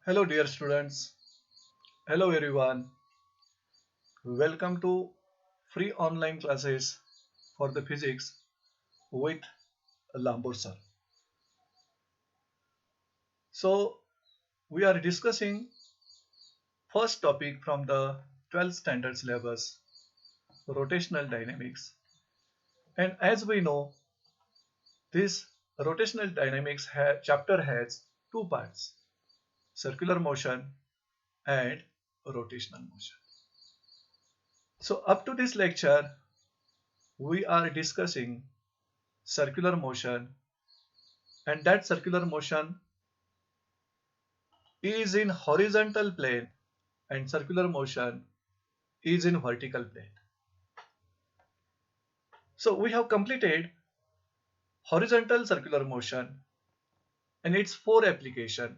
Hello, dear students. Hello, everyone. Welcome to free online classes for the physics with Lambur sir. So, we are discussing first topic from the 12th standard syllabus, rotational dynamics. And as we know, this rotational dynamics chapter has two parts, circular motion and rotational motion. So, up to this lecture, we are discussing circular motion, and that circular motion is in horizontal plane and circular motion is in vertical plane. So we have completed horizontal circular motion and its four application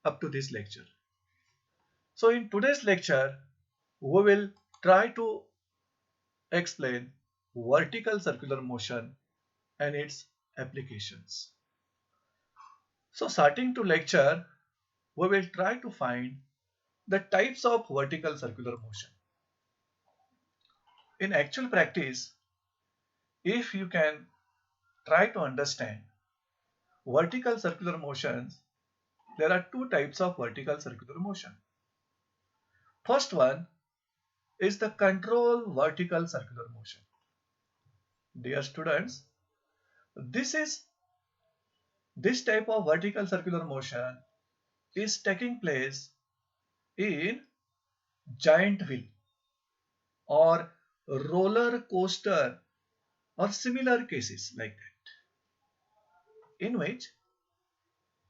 up to this lecture. So in today's lecture, we will try to explain vertical circular motion and its applications. So starting to lecture, we will try to find the types of vertical circular motion. In actual practice, if you can try to understand vertical circular motions, there are two types of vertical circular motion. First one is the control vertical circular motion. Dear students, this is this type of vertical circular motion is taking place in giant wheel or roller coaster or similar cases like that, in which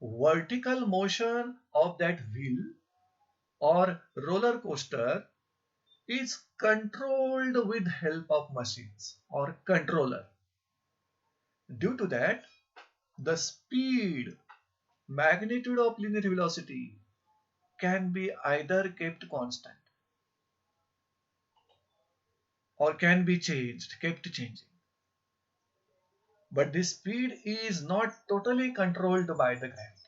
vertical motion of that wheel or roller coaster is controlled with help of machines or controller. Due to that, the speed, magnitude of linear velocity can be either kept constant or can be changed, kept changing. But this speed is not totally controlled by the gravity.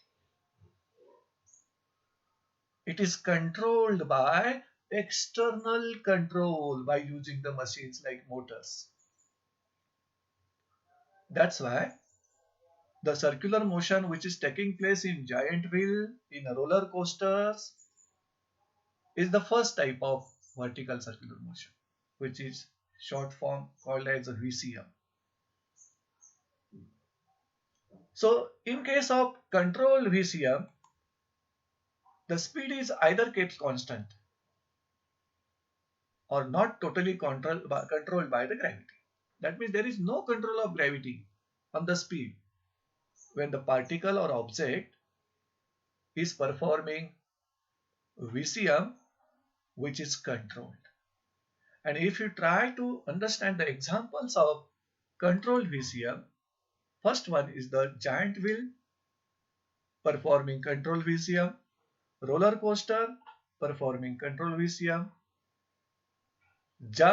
It is controlled by external control by using the machines like motors. That's why the circular motion which is taking place in giant wheel, in roller coasters, is the first type of vertical circular motion, which is short form called as a VCM. So in case of control VCM, the speed is either kept constant or not totally controlled by the gravity. That means there is no control of gravity on the speed when the particle or object is performing VCM, which is controlled. And if you try to understand the examples of controlled VCM, first one is the giant wheel performing control VCM, roller coaster performing control VCM, ज्या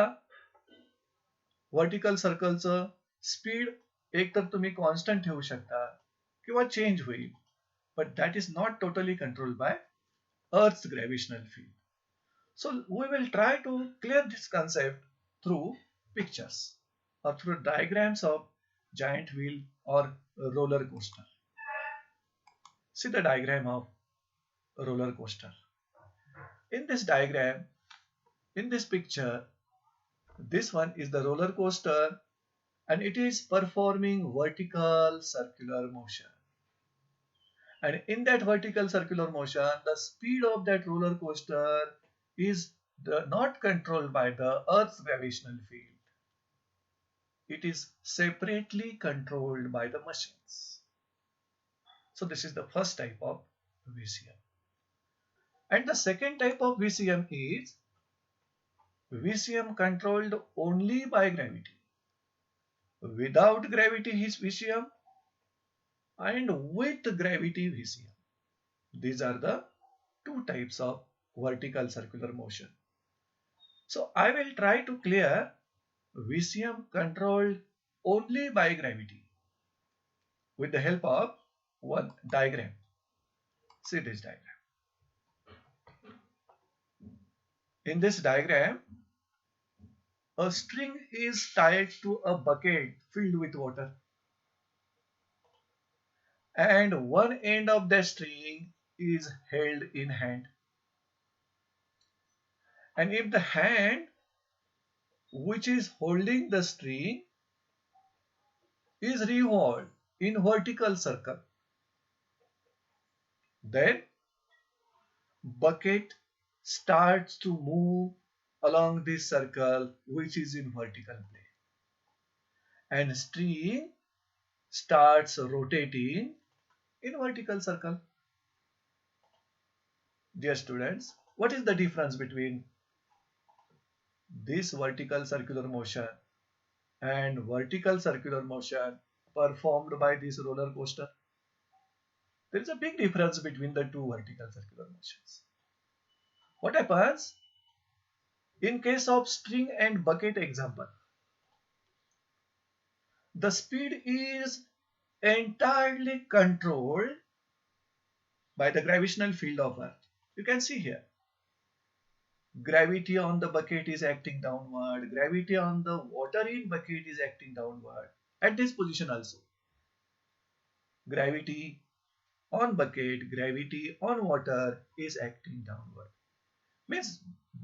vertical सर्कलचं speed एक तर तुम्ही constant ठेवू शकता किंवा change होईल, but that is not totally controlled by Earth's gravitational field. So we will try to clear this concept through pictures or through diagrams of giant wheel or roller coaster. See the diagram of roller coaster. In this diagram, in this picture, this one is the roller coaster and it is performing vertical circular motion. And in that vertical circular motion, the speed of that roller coaster is not controlled by the Earth's gravitational field. It is separately controlled by the machines. So this is the first type of VCM. And the second type of VCM is VCM controlled only by gravity. Without gravity is VCM and with gravity VCM. These are the two types of vertical circular motion. So I will try to clear VCM controlled only by gravity with the help of one diagram. See this diagram. In this diagram, a string is tied to a bucket filled with water, and one end of the string is held in hand. And if the hand which is holding the string is revolved in vertical circle, then bucket starts to move along this circle which is in vertical plane, and string starts rotating in vertical circle. Dear students, what is the difference between this vertical circular motion and vertical circular motion performed by this roller coaster? There is a big difference between the two vertical circular motions. What happens in case of string and bucket example? The speed is entirely controlled by the gravitational field of Earth. You can see here, gravity on the bucket is acting downward, gravity on the water in bucket is acting downward. At this position also, gravity on bucket, gravity on water is acting downward. Means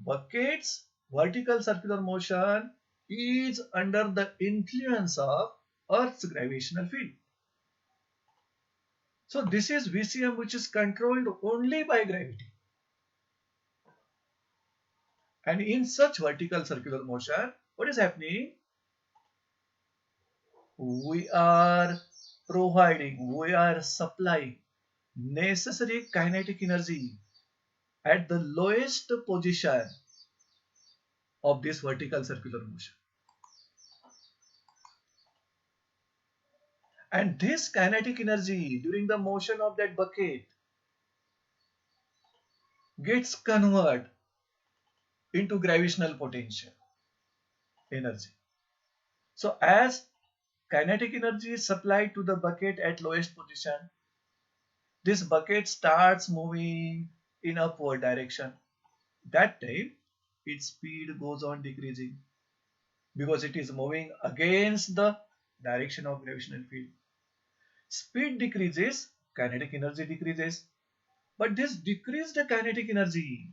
bucket's vertical circular motion is under the influence of Earth's gravitational field. So this is VCM, which is controlled only by gravity. And in such vertical circular motion, what is happening? We are supplying necessary kinetic energy at the lowest position of this vertical circular motion. And this kinetic energy during the motion of that bucket gets converted into gravitational potential energy. So as kinetic energy is supplied to the bucket at lowest position, this bucket starts moving in upward direction. That time its speed goes on decreasing because it is moving against the direction of gravitational field. Speed decreases, kinetic energy decreases, but this decreased kinetic energy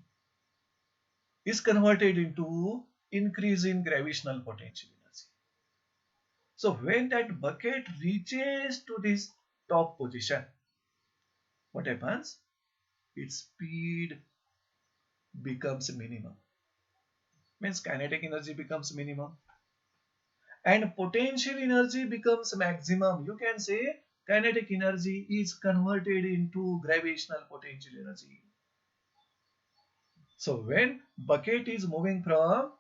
is converted into increase in gravitational potential energy. So when that bucket reaches to this top position, what happens? Its speed becomes minimum. Means kinetic energy becomes minimum and potential energy becomes maximum. You can say kinetic energy is converted into gravitational potential energy. So when bucket is moving from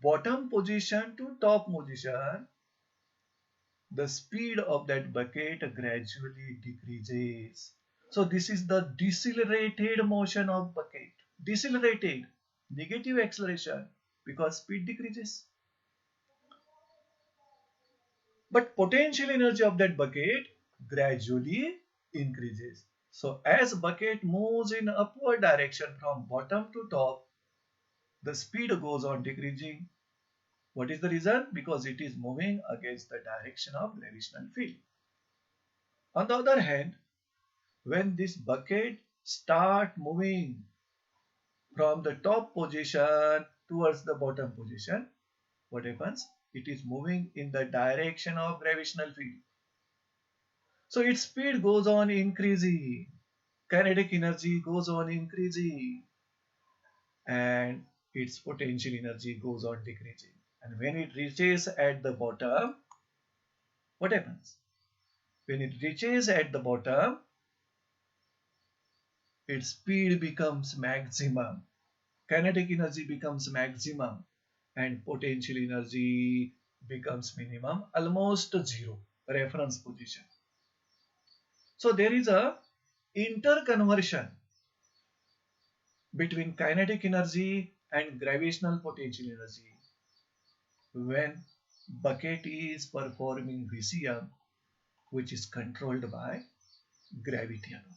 bottom position to top position, the speed of that bucket gradually decreases. So this is the decelerated motion of bucket. Decelerated, negative acceleration because speed decreases. But potential energy of that bucket gradually increases. So as bucket moves in upward direction from bottom to top, the speed goes on decreasing. What is the reason? Because it is moving against the direction of gravitational field. On the other hand, when this bucket start moving from the top position towards the bottom position, what happens? It is moving in the direction of gravitational field. So its speed goes on increasing, kinetic energy goes on increasing, and its potential energy goes on decreasing. And when it reaches at the bottom, what happens? When it reaches at the bottom, its speed becomes maximum, kinetic energy becomes maximum, and potential energy becomes minimum, almost zero, reference position. So there is a interconversion between kinetic energy and gravitational potential energy when bucket is performing VCM, which is controlled by gravity alone.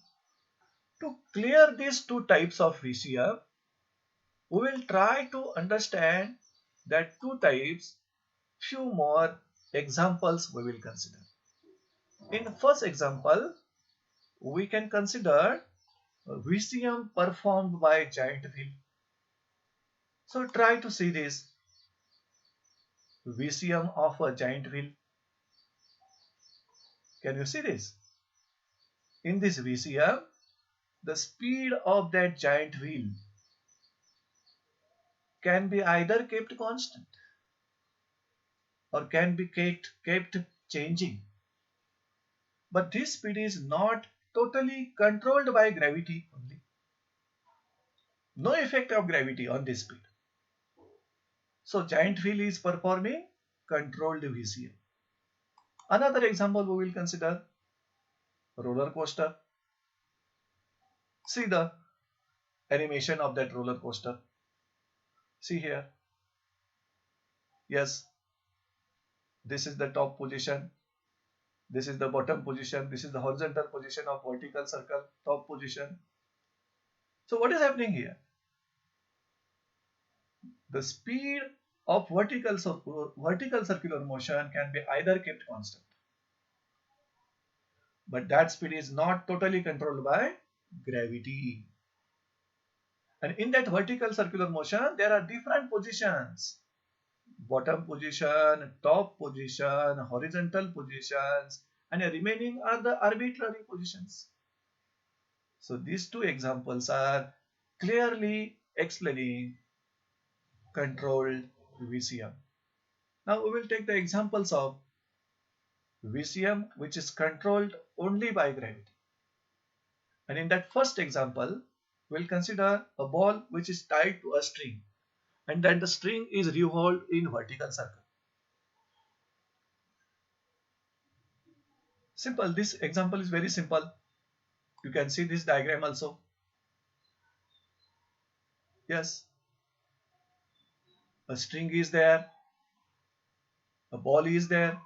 To clear these two types of VCF, we will try to understand that two types. Few more examples we will consider. In first example, we can consider VCM performed by giant wheel. So try to see this VCM of a giant wheel. Can you see this? In this VCM, the speed of that giant wheel can be either kept constant or can be kept changing. But this speed is not totally controlled by gravity only. No effect of gravity on this speed. So giant wheel is performing controlled VCM. Another example we will consider roller coaster. See the animation of that roller coaster. See here. Yes, this is the top position. This is the bottom position. This is the horizontal position of vertical circle, top position. So what is happening here? The speed of vertical circular motion can be either kept constant, but that speed is not totally controlled by gravity. And in that vertical circular motion, there are different positions. Bottom position, top position, horizontal positions, and remaining are the arbitrary positions. So these two examples are clearly explaining controlled VCM. Now we will take the examples of VCM which is controlled only by gravity. And in that first example, we'll consider a ball which is tied to a string and then the string is revolved in vertical circle. Simple. This example is very simple. You can see this diagram also. Yes. A string is there. A ball is there.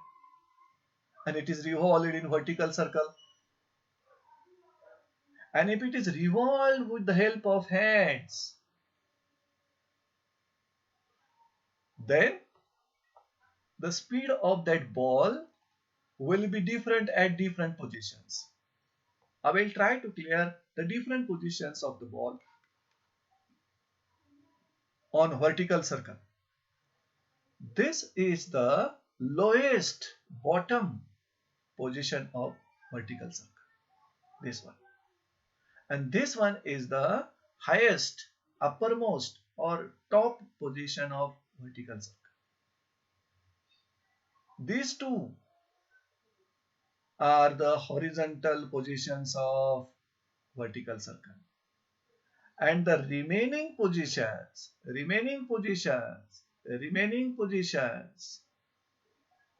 And it is revolved in vertical circle. And if it is revolved with the help of hands, then the speed of that ball will be different at different positions. I will try to clear the different positions of the ball on vertical circle. This is the lowest bottom position of vertical circle. This one. And this one is the highest, uppermost or top position of vertical circle. These two are the horizontal positions of vertical circle. And the remaining positions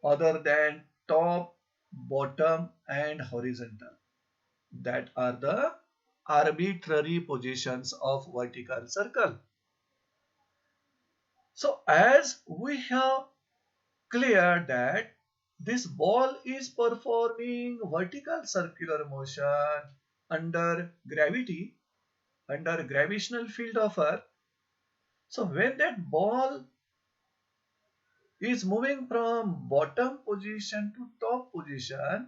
other than top, bottom and horizontal, that are the arbitrary positions of vertical circle. So as we have cleared that this ball is performing vertical circular motion under gravity, under gravitational field of Earth. So when that ball is moving from bottom position to top position,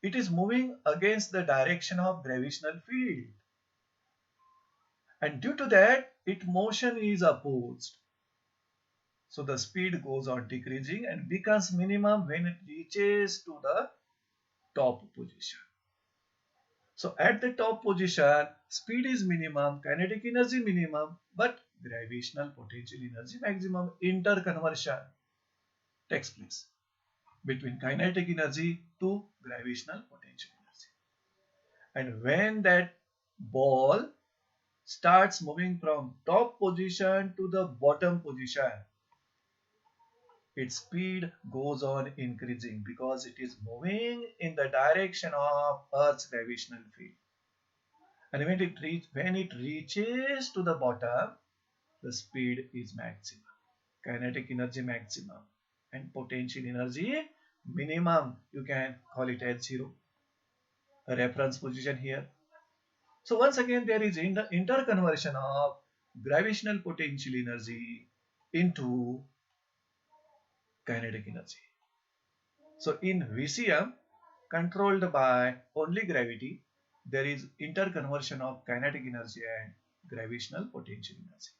it is moving against the direction of gravitational field. And due to that, its motion is opposed. So the speed goes on decreasing and becomes minimum when it reaches to the top position. So at the top position, speed is minimum, kinetic energy minimum, but gravitational potential energy maximum. Interconversion takes place between kinetic energy to gravitational potential energy. And when that ball starts moving from top position to the bottom position, its speed goes on increasing because it is moving in the direction of Earth's gravitational field. And when it reaches to the bottom, the speed is maximum, kinetic energy maximum, and potential energy minimum. You can call it as zero. A reference position here. So once again, there is interconversion of gravitational potential energy into kinetic energy. So in VCM, controlled by only gravity, there is interconversion of kinetic energy and gravitational potential energy.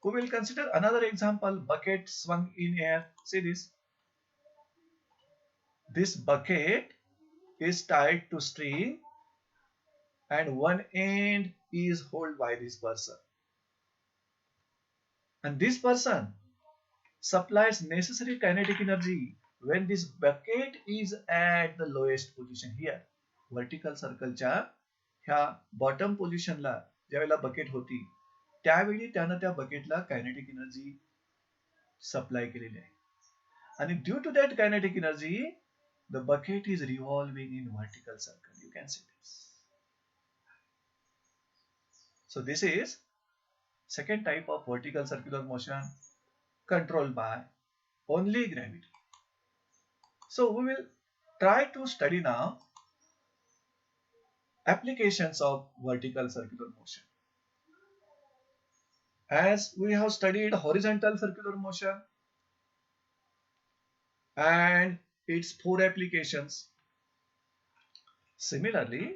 We will consider another example, bucket swung in air. See this. This bucket is tied to string and one end is held by this person. And this person supplies necessary kinetic energy when this bucket is at the lowest position here. Vertical circलच्या ह्या bottom पोझिशनला ज्यावेळेला bucket होती त्यावेळी त्यानं त्या बकेटला kinetic energy supply केलेली आहे. आणि due to that kinetic energy the bucket is revolving in vertical circle. You can see this. So this is second type of vertical circular motion controlled by only gravity. So we will try to study now applications of vertical circular motion. As we have studied horizontal circular motion and its 4 applications, similarly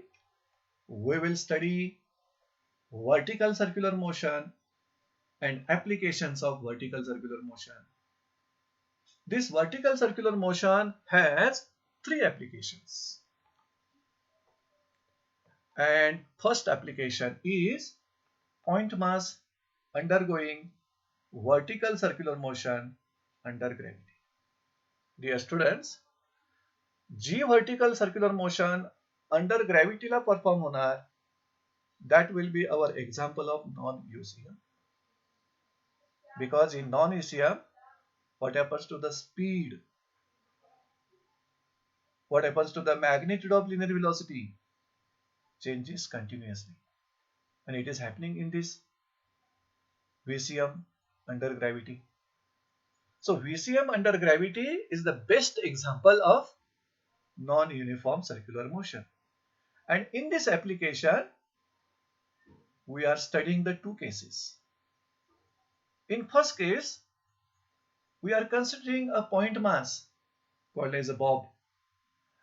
we will study vertical circular motion and applications of vertical circular motion. This vertical circular motion has 3 applications. And first application is point mass undergoing vertical circular motion under gravity. Dear students, ji vertical circular motion under gravity La perform होणार, that will be our example of non-ECM. Because in non-ECM, what happens to the speed? What happens to the magnitude of linear velocity? Changes continuously. And it is happening in this VCM under gravity. So VCM under gravity is the best example of non-uniform circular motion. And in this application, we are studying the 2 cases. In first case, we are considering a point mass called as a bob,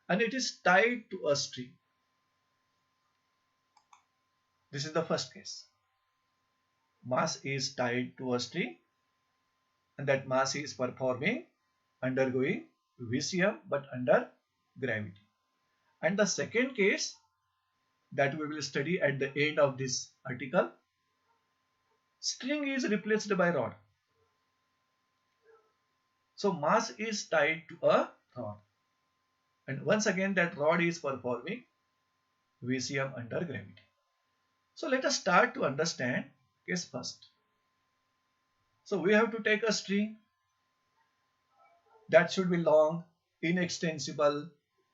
and it is tied to a string. This is the first case. Mass is tied to a string and that mass is undergoing VCM but under gravity. And the second case that we will study at the end of this article, string is replaced by rod. So mass is tied to a rod. And once again that rod is performing VCM under gravity. So let us start to understand case first. So we have to take a string that should be long, inextensible,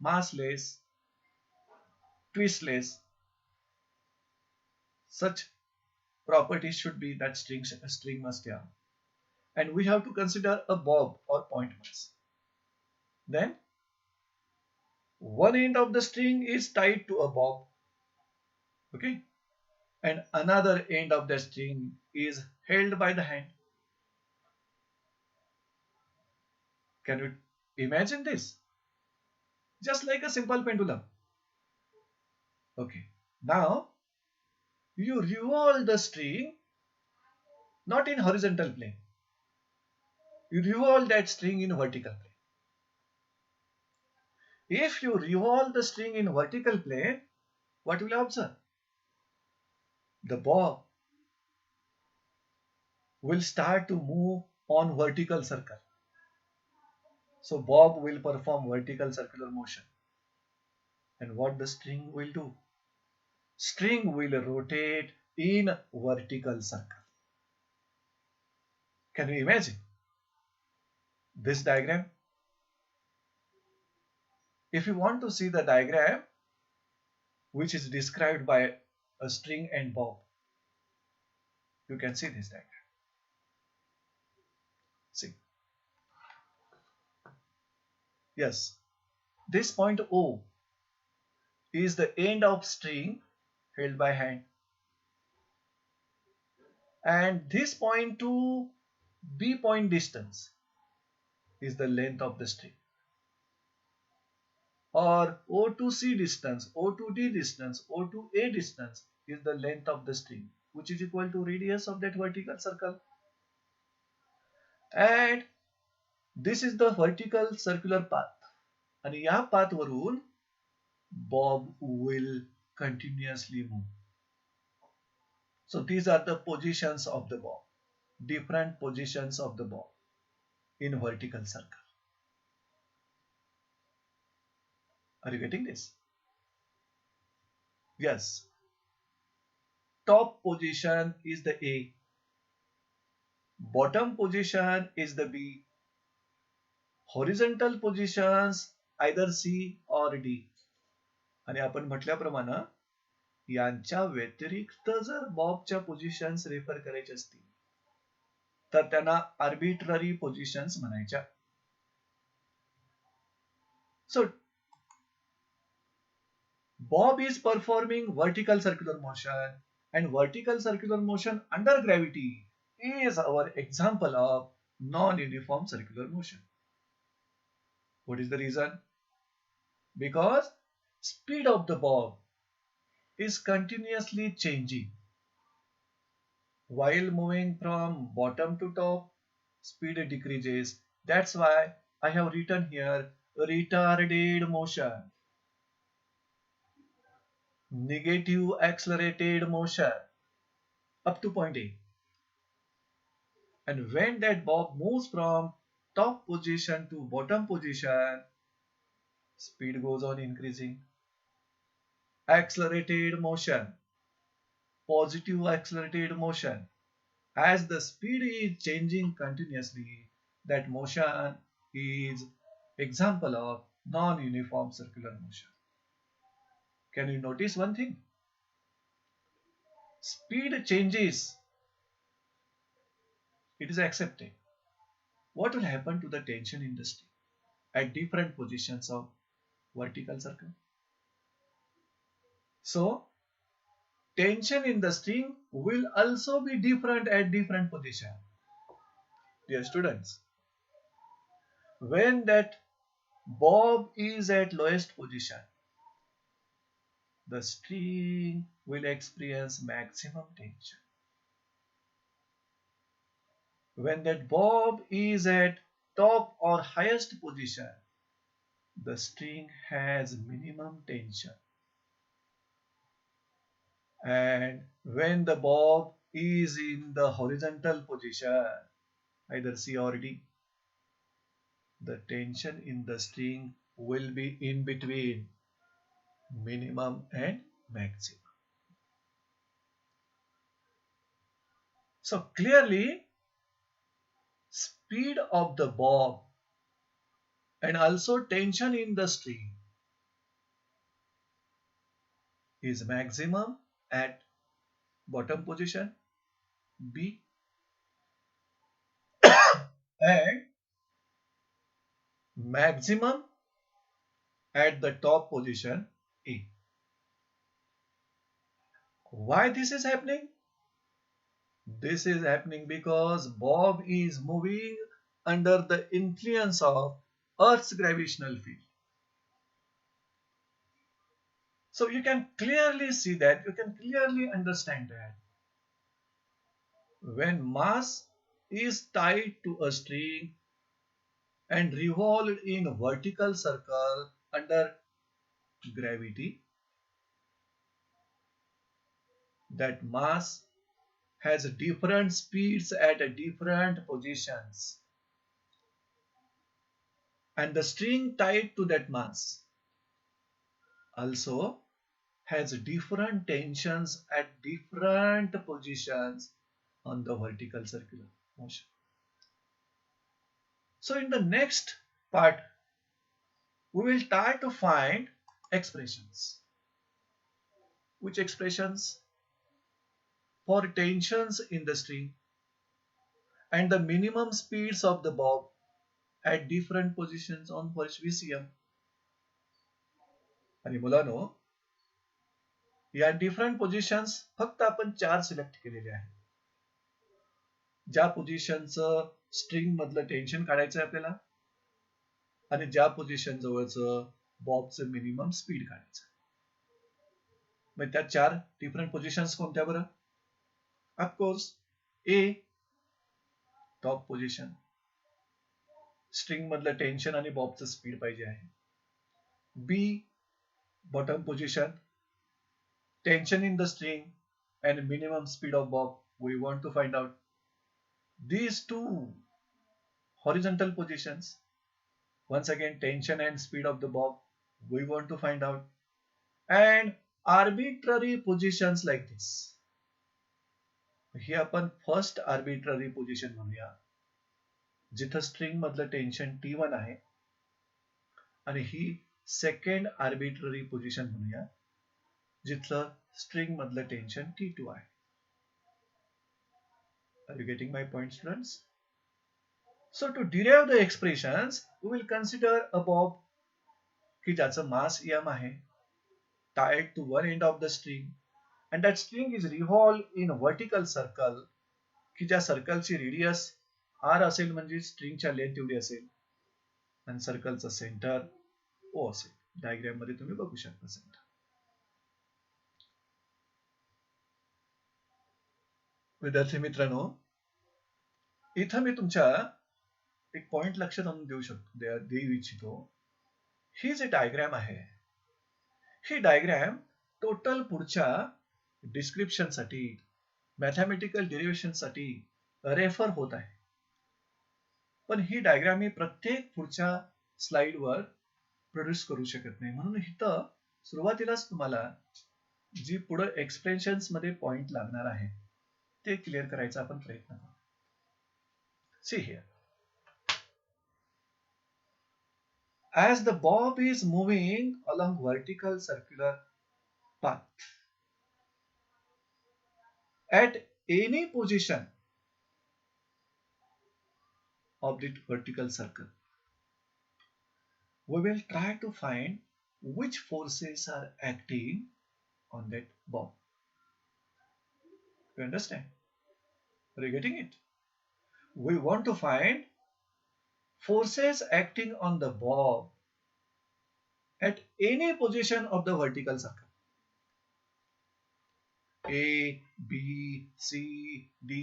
massless, twistless. Such properties should be that string must have. And we have to consider a bob or point mass. Then one end of the string is tied to a bob. Okay. And another end of the string is held by the hand. Can you imagine this? Just like a simple pendulum. Okay. Now you revolve the string not in horizontal plane. You revolve that string in vertical plane. If you revolve the string in vertical plane, what will you observe? The bob will start to move on vertical circle. So bob will perform vertical circular motion. And what the string will do? String will rotate in vertical circle. Can you imagine this diagram? If you want to see the diagram which is described by a string and bob, you can see this diagram. See. Yes, this point O is the end of string held by hand. And this point to B point distance is the length of the string. Or O to C distance, O to D distance, O to A distance is the length of the string, which is equal to radius of that vertical circle. And this is the vertical circular path. आणि या path वरून bob will continuously move. So these are the positions of the bob, different positions of the bob in vertical circle. Are you getting this? Yes. Top position is the A. Bottom position is the B. Horizontal positions either C or D. आणि आपण म्हटल्याप्रमाणे यांच्या व्यतिरिक्त जर बॉबच्या positions refer करायचे असतील तर त्यांना आर्बिट्ररी पोझिशन्स म्हणायच्या. So Bob is performing vertical circular motion, and vertical circular motion under gravity is our example of non-uniform circular motion. What is the reason? Because speed of the bob is continuously changing. While moving from bottom to top, speed decreases. That's why I have written here retarded motion, negative accelerated motion up to point A. And when that bob moves from top position to bottom position, speed goes on increasing. Accelerated motion, positive accelerated motion. As the speed is changing continuously, that motion is example of non-uniform circular motion. Can you notice one thing? Speed changes. It is accepted. What will happen to the tension in the string at different positions of vertical circle? So, tension in the string will also be different at different position. Dear students, when that bob is at lowest position, the string will experience maximum tension. When that bob is at top or highest position, the string has minimum tension. And when the bob is in the horizontal position, either C or D, the tension in the string will be in between minimum and maximum. So clearly, speed of the bob and also tension in the string is maximum at bottom position B and maximum at the top position A. Why this is happening? This is happening because bob is moving under the influence of Earth's gravitational field. So you can clearly see that, you can clearly understand that when mass is tied to a string and revolved in vertical circle under gravity, that mass has different speeds at different positions, and the string tied to that mass also has different tensions at different positions on the vertical circular motion. So in the next part, we will try to find expressions. Which expressions? For tensions in the string and the minimum speeds of the bob at different positions on VCM. आणि मुलांनो, या different positions फक्त आपण 4 select केलेले आहेत. ज्या पोझिशनचं string मधलं tension काढायचं आहे आपल्याला आणि ज्या पोझिशन जवळचं बॉबचं मिनिमम स्पीड काढायचं. मग त्या 4 डिफरंट पोझिशन्स कोणत्या बरं? Of course A top position, string मधलं टेन्शन आणि बॉबचं स्पीड पाहिजे आहे. B bottom position, tension in the string and minimum speed of bob we want to find out. These two horizontal positions, once again tension and speed of the bob we want to find out, and arbitrary positions like this. ही आपण first arbitrary position म्हणूया, जिथं string मधलं tension T1 आहे, आणि ही second arbitrary position म्हणूया, जिथलं string मधलं tension T2 आहे. Are you getting my point, students? So to derive the expressions, we will consider a bob की ज्याचं मास m आहे, tied to one end of the string, and that string is revolved in a vertical circle की ज्या सर्कलची radius r असेल, म्हणजे स्ट्रिंगच्या length एवढी असेल, आणि सर्कलचं सेंटर o असेल. डायग्राम मध्ये तुम्ही बघू शकता सेंटर. विद्यार्थी मित्रांनो, इथं मी तुमच्या एक पॉइंट लक्षात आणून देऊ इच्छितो. ही जी डायग्राम आहे, ही डायग्राम टोटल पुढच्या डिस्क्रिप्शन साठी, मॅथमॅटिकल डेरिव्हेशन साठी रेफर होत आहे. पण ही डायग्राम मी प्रत्येक पुढच्या स्लाइडवर प्रोड्यूस करू शकत नाही, म्हणून इथं सुरुवातीलाच तुम्हाला जी पुढे एक्सप्रेशन्स मध्ये पॉइंट लागणार आहे ते क्लिअर करायचा आपण प्रयत्न करू. See here, as the bob is moving along vertical circular path at any position of the vertical circle, we will try to find which forces are acting on that bob. You understand? Are you getting it? We want to find forces acting on the bob at any position of the vertical circle. A, B, C, D,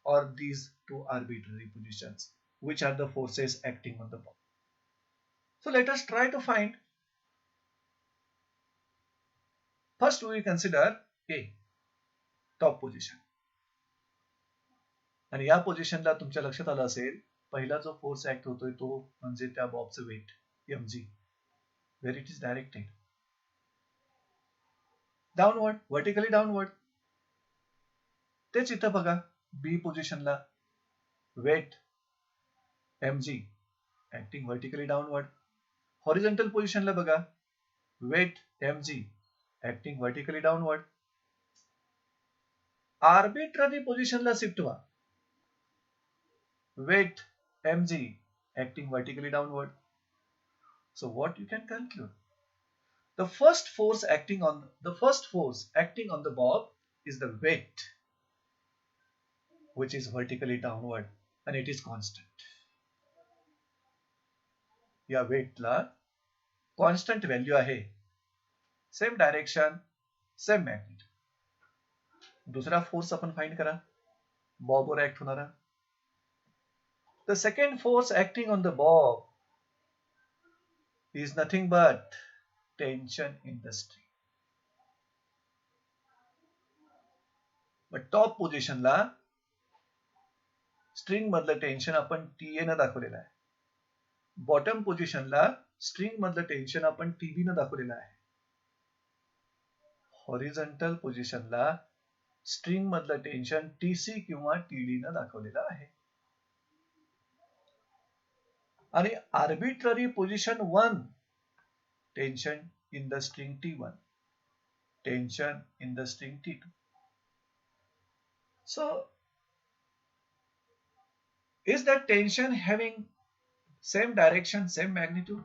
or these two arbitrary positions. Which are the forces acting on the bob? So let us try to find. First we will consider A, top position. आणि या पोझिशनला तुमच्या लक्षात आलं असेल, पहिला जो force act होतोय तो म्हणजे त्या बॉबचं wait mg, where it is directed downward, vertically downward. तेच इथं बघा, बी पोझिशनला weight mg acting vertically downward. Horizontal पोझिशनला बघा, weight mg acting vertically downward. Arbitrary पोझिशनला शिफ्ट व्हा, weight mg acting vertically downward. So what you can conclude? The first force acting on the bob is the weight, which is vertically downward, and it is constant. या वेटला constant value आहे, same direction, same magnet. दुसरा force आपण find करा, बॉबवर act होणारा. The second force acting on the bob is nothing but tension in the string. But top पोझिशनला string मधलं tension आपण TA न दाखवलेलं आहे. बॉटम पोझिशनला स्ट्रिंग मधलं टेन्शन आपण TB न दाखवलेलं आहे. हॉरिझॉन्टल पोझिशनला स्ट्रिंग मधलं टेन्शन TC किंवा TD न दाखवलेलं आहे. आणि arbitrary position 1, tension in the string T1, tension in the string T2. So is that tension having same direction, same magnitude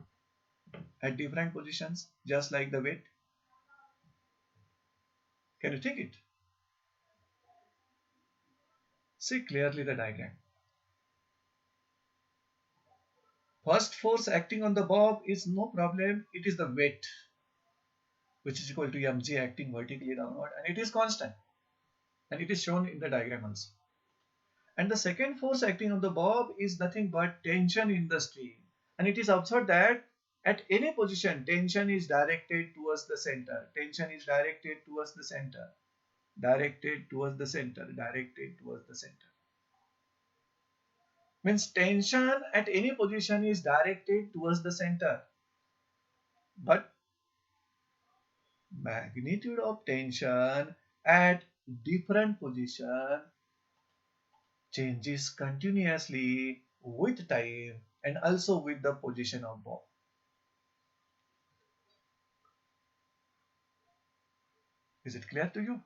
at different positions, just like the weight? Can you think it? See clearly the diagram. First force acting on the bob is no problem. It is the weight, which is equal to mg acting vertically downward, and it is constant. And it is shown in the diagram also. And the second force acting on the bob is nothing but tension in the string. And it is observed that at any position, tension is directed towards the center. Tension is directed towards the center. Directed towards the center. Directed towards the center. Means tension at any position is directed towards the center. But magnitude of tension at different position changes continuously with time and also with the position of bob. Is it clear to you?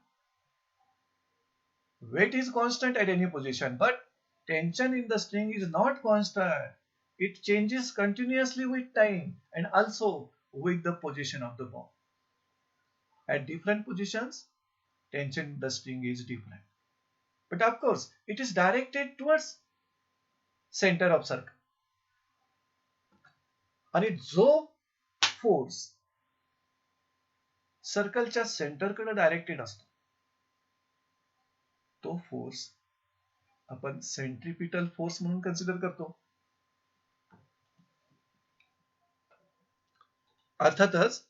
Weight is constant at any position, but tension in the string is not constant. It changes continuously with time and also with the position of the bob. At different positions, tension in the string is different. But of course, it is directed towards center of circle. आणि जो force सर्कलच्या सेंटरकडे directed असतो तो force आपण centripetal force म्हणून consider करतो. अर्थातच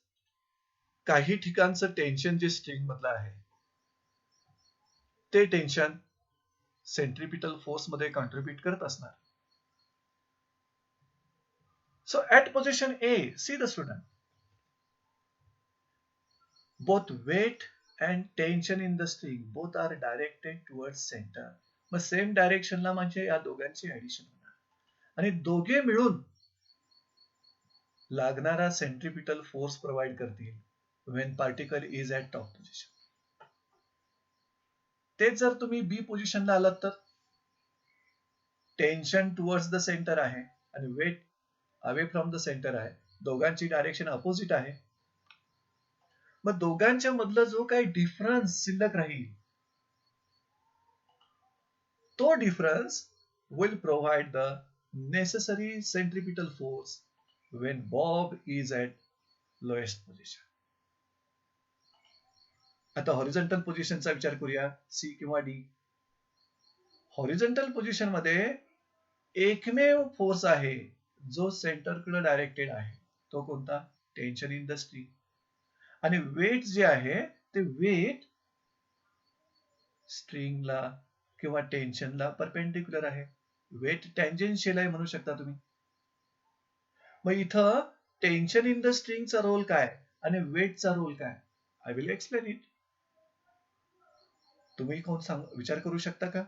काही ठिकाणचं टेन्शन जे स्ट्रिंग मधलं आहे ते टेन्शन सेंट्रिपिटल फोर्स मध्ये कॉन्ट्रीब्यूट करत असणार. So at position A, see the student, both weight and tension in the string both are directed towards center. मग सेम डायरेक्शनला म्हणजे या दोघांची ऍडिशन होणार आणि दोघे मिळून लागणारा सेंट्रिपिटल फोर्स प्रोव्हाइड करतील when particle is at top position. तेच जर तुम्ही बी पोझिशनला आलात तर टेन्शन टुवर्ड्स द सेंटर आहे आणि weight away from the centre आहे. दोघांची डायरेक्शन अपोजिट आहे. मग दोघांच्या मधला जो काही डिफरन्स शिल्लक राहील तो difference will provide the necessary centripetal force when bob is at lowest position. आता हॉरिझॉन्टल पोझिशनचा विचार करूया. सी किंवा डी. हॉरिझॉन्टल पोझिशन मध्ये एकमेव फोर्स आहे जो सेंटरकडे डायरेक्टेड आहे. तो कोणता? Tension in the string. आणि वेट जे आहे ते वेट स्ट्रिंगला किंवा टेन्शनला परपेंडिक्युलर आहे. वेट टँजेन्शियल आहे म्हणू शकता तुम्ही. मग इथं टेन्शन इन द स्ट्रिंगचा रोल काय आणि वेटचा रोल काय? I will explain it. तुम्ही कोण विचार करू शकता का?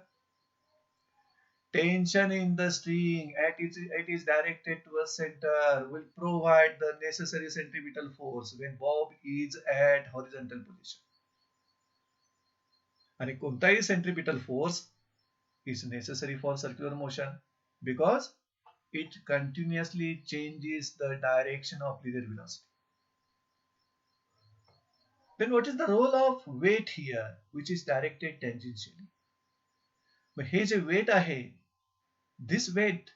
Tension in the string it is directed towards center will provide the necessary centripetal force when bob is at horizontal position. आणि कोणताही centripetal force is necessary for circular motion because it continuously changes the direction of linear velocity. Then what is the role of weight here which is directed tangentially? Mug hey J weight आहे this weight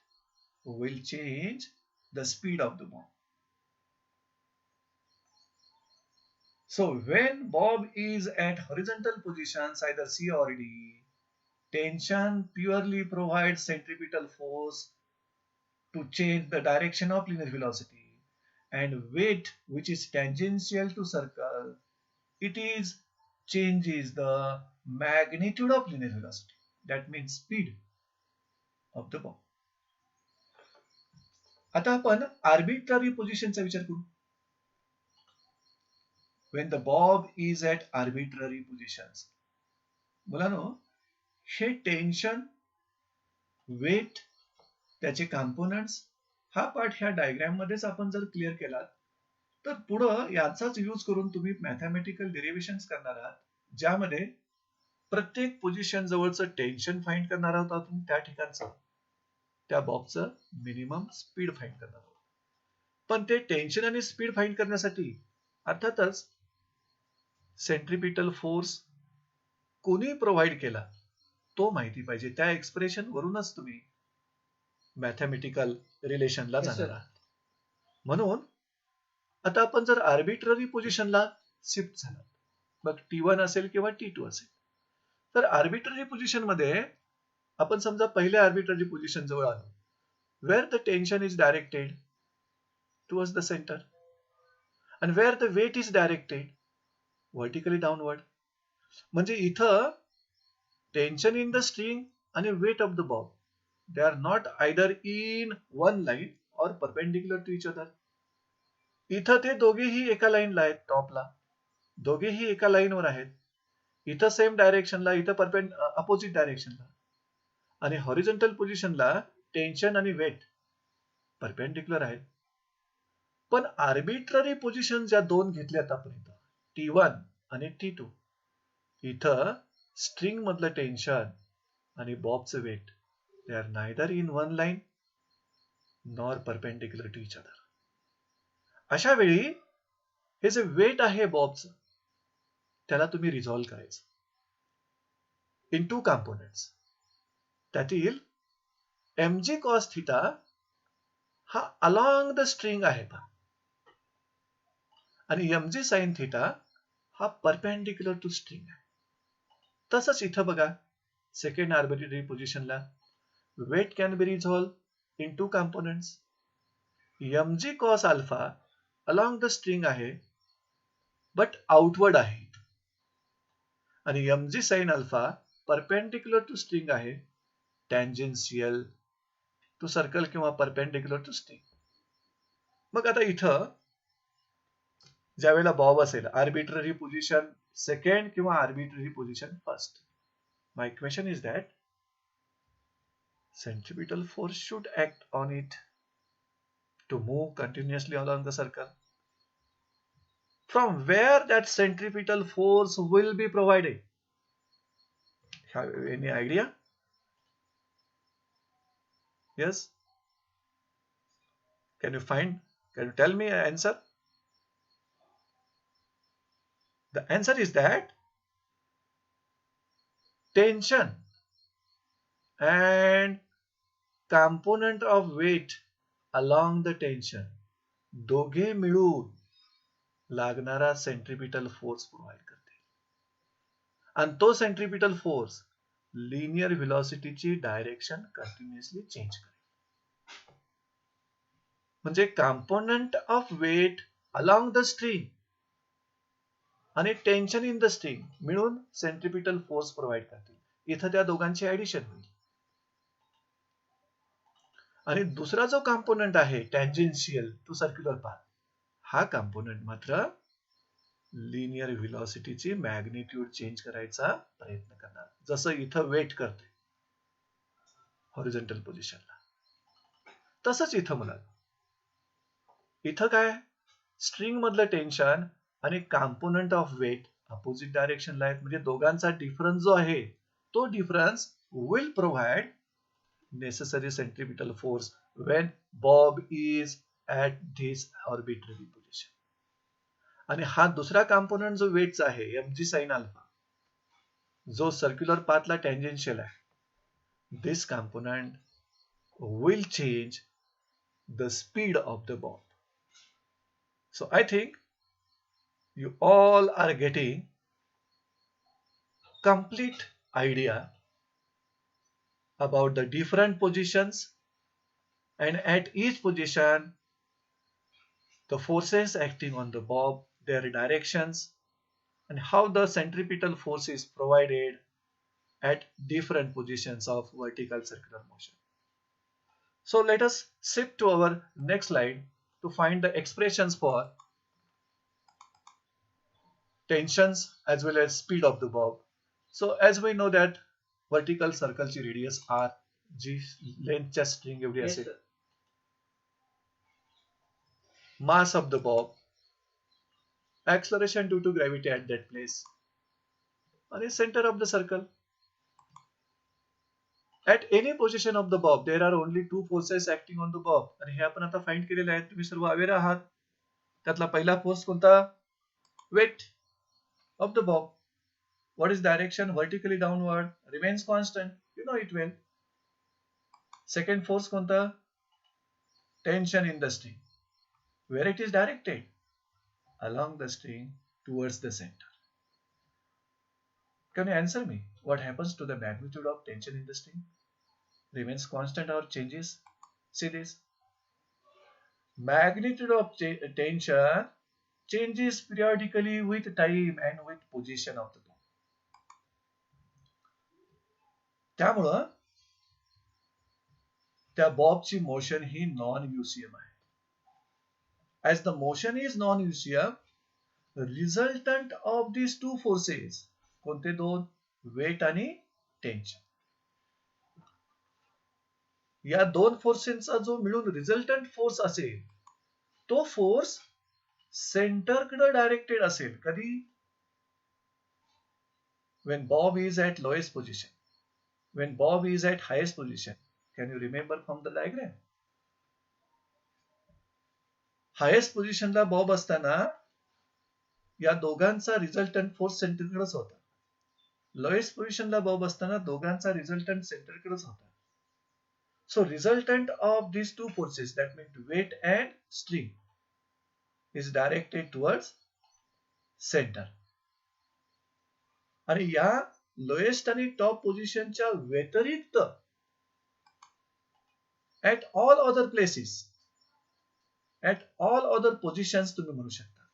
will change the speed of the bob. So when bob is at horizontal positions either C or D, tension purely provides centripetal force to change the direction of linear velocity, and weight which is tangential to circle it is changes the magnitude of linear velocity, that means speed of the bob. आता आपण arbitrary पोझिशनचा विचार करू. when the bob is at arbitrary positions. मुलांनो हे tension wait त्याचे components हा part ह्या diagram मध्येच आपण जर क्लिअर केला तर पुढं याचाच यूज करून तुम्ही मॅथमॅटिकल डेरिव्हेशन्स करणार आहात ज्यामध्ये प्रत्येक पोझिशन जवळचं टेन्शन फाइंड करणार आहोत आपण त्या ठिकाणचं त्या बॉबचं मिनिमम स्पीड फाइंड करणार आहोत. पण ते टेन्शन आणि स्पीड फाइंड करण्यासाठी अर्थातच सेंट्रिपिटल फोर्स कोणी प्रोव्हाइड केला तो माहिती पाहिजे. त्या एक्सप्रेशन वरूनच तुम्ही मॅथमॅटिकल रिलेशनला जाणार आहात. म्हणून आता आपण जर आर्बिट्ररी पोझिशनला शिफ्ट झाला, मग T1 असेल किंवा T2 असेल, तर आर्बिट्ररी पोझिशन मध्ये आपण समजा पहिल्या आर्बिट्ररी पोझिशन जवळ आलो, where the tension is directed towards the center and where the weight is directed vertically downward. म्हणजे इथं टेन्शन इन द स्ट्रिंग आणि weight of the bob, they are not either in one line or perpendicular to each other. इथं ते दोघेही एका लाईनला आहेत, टॉपला दोघेही एका लाईनवर आहेत. इथं सेम डायरेक्शनला, इथं अपोजिट डायरेक्शनला, आणि हॉरिझॉन्टल पोझिशनला टेन्शन आणि वेट परपेंडिक्युलर आहेत. पण आर्बिट्ररी पोझिशन ज्या दोन घेतल्यात आपण इथं, T1 आणि T2, इथं स्ट्रिंग मधलं टेन्शन आणि बॉबचं weight, they are neither in one line nor perpendicular to each other. अशा वेळी हे जे वेट आहे बॉबचं, त्याला तुम्ही रिझॉल्व्ह करायचं इन टू कॉम्पोनेंट्स. त्यातील mg cos थिटा हा अलॉंग द स्ट्रिंग आहे आणि mg sin थिटा हा परपेंडिक्युलर टू स्ट्रिंग आहे. तसंच इथं बघा, सेकंड आर्बिट्ररी पोझिशनला weight can be resolve into components. mg cos alpha along the string आहे बट आउटवर्ड आहे, आणि mg sin alpha perpendicular to string आहे, टँजेन्शियल टू सर्कल किंवा परपेंडिक्युलर टू स्ट्रिंग. मग आता इथं ज्यावेळेला बॉब असेल, आर्बिट्ररी पोझिशन सेकंड किंवा arbitrary position first, my question is that centripetal force should act on it to move continuously along the circle. From where that centripetal force will be provided? Have you any idea? Yes? Can you tell me an answer? The answer is that tension and component of weight along the tension दोघे मिळून लागणारा centripetal force provide करते, आणि तो centripetal force linear व्हेलॉसिटीची direction continuously change करेल. म्हणजे component of weight along the string आणि टेन्शन इन द स्ट्रिंग मिळून सेंट्रिपिटल फोर्स प्रोव्हाइड करतील. इथं त्या दोघांची ऍडिशन होईल. आणि दुसरा जो कंपोनेंट आहे टँजेन्शियल टू सर्क्युलर पाथ, हा कंपोनेंट मात्र लिनियर व्हेलॉसिटीची मॅग्निट्यूड चेंज करायचा प्रयत्न करणार, जसं इथं वेट करते हॉरिझॉन्टल पोझिशनला, तसंच इथं मला इथं काय, स्ट्रिंग मधलं टेन्शन आणि कंपोनेंट ऑफ वेट अपोजिट डायरेक्शनला आहेत. म्हणजे दोघांचा डिफरन्स जो आहे, तो difference will provide necessary centripetal force when bob is at this arbitrary position. आणि हा दुसरा कंपोनेंट जो वेटचा आहे mg sin अल्फा, जो सर्क्युलर पाथला टँजेन्शियल आहे, this component will change the speed of the bob. So I think you all are getting complete idea about the different positions, and at each position the forces acting on the bob, their directions, and how the centripetal force is provided at different positions of vertical circular motion. So let us shift to our next slide to find the expressions for tensions as well as speed of the bob. So as we know that vertical circle ची radius r जी लेंथच्या string एवढी असेल, mass of the bob, acceleration due to gravity at that place, आणि center of the circle. At any position of the bob there are only two forces acting on the bob, आणि हे आपण आता find केलेले आहेत, तुम्ही सर्व aware आहात. त्यातला पहिला फोर्स कोणता, wait. of the bob. What is direction? Vertically downward, remains constant. You know it well. Second force konta? Tension in the string. Where it is directed? Along the string towards the center. Can you answer me? What happens to the magnitude of tension in the string? Remains constant or changes? See this. Magnitude of tension changes periodically with time and with position of the ball. त्यामुळं त्या बॉबची motion ही non युसीएम आहे. As the motion is non-UCM, resultant of these two forces, कोणते दोन? Wait आणि tension. या दोन फोर्सेसचा जो मिळून रिझल्टंट फोर्स असेल तो फोर्स सेंटरकडे डायरेक्टेड असेल. कधी? when Bob is at lowest position, when Bob is at highest position. Can you remember from the diagram? Highest पोझिशनला बॉब असताना या दोघांचा रिझल्टंट फोर्स सेंटरकडेच होता. लोएस्ट पोझिशनला बॉब असताना दोघांचा रिझल्टंट सेंटरकडेच होता. So resultant of these two forces, that means weight and string, is directed towards center. आणि या लोएस्ट आणि टॉप पोझिशनच्या व्यतिरिक्त at all other places, at all other positions तुम्ही म्हणू शकता.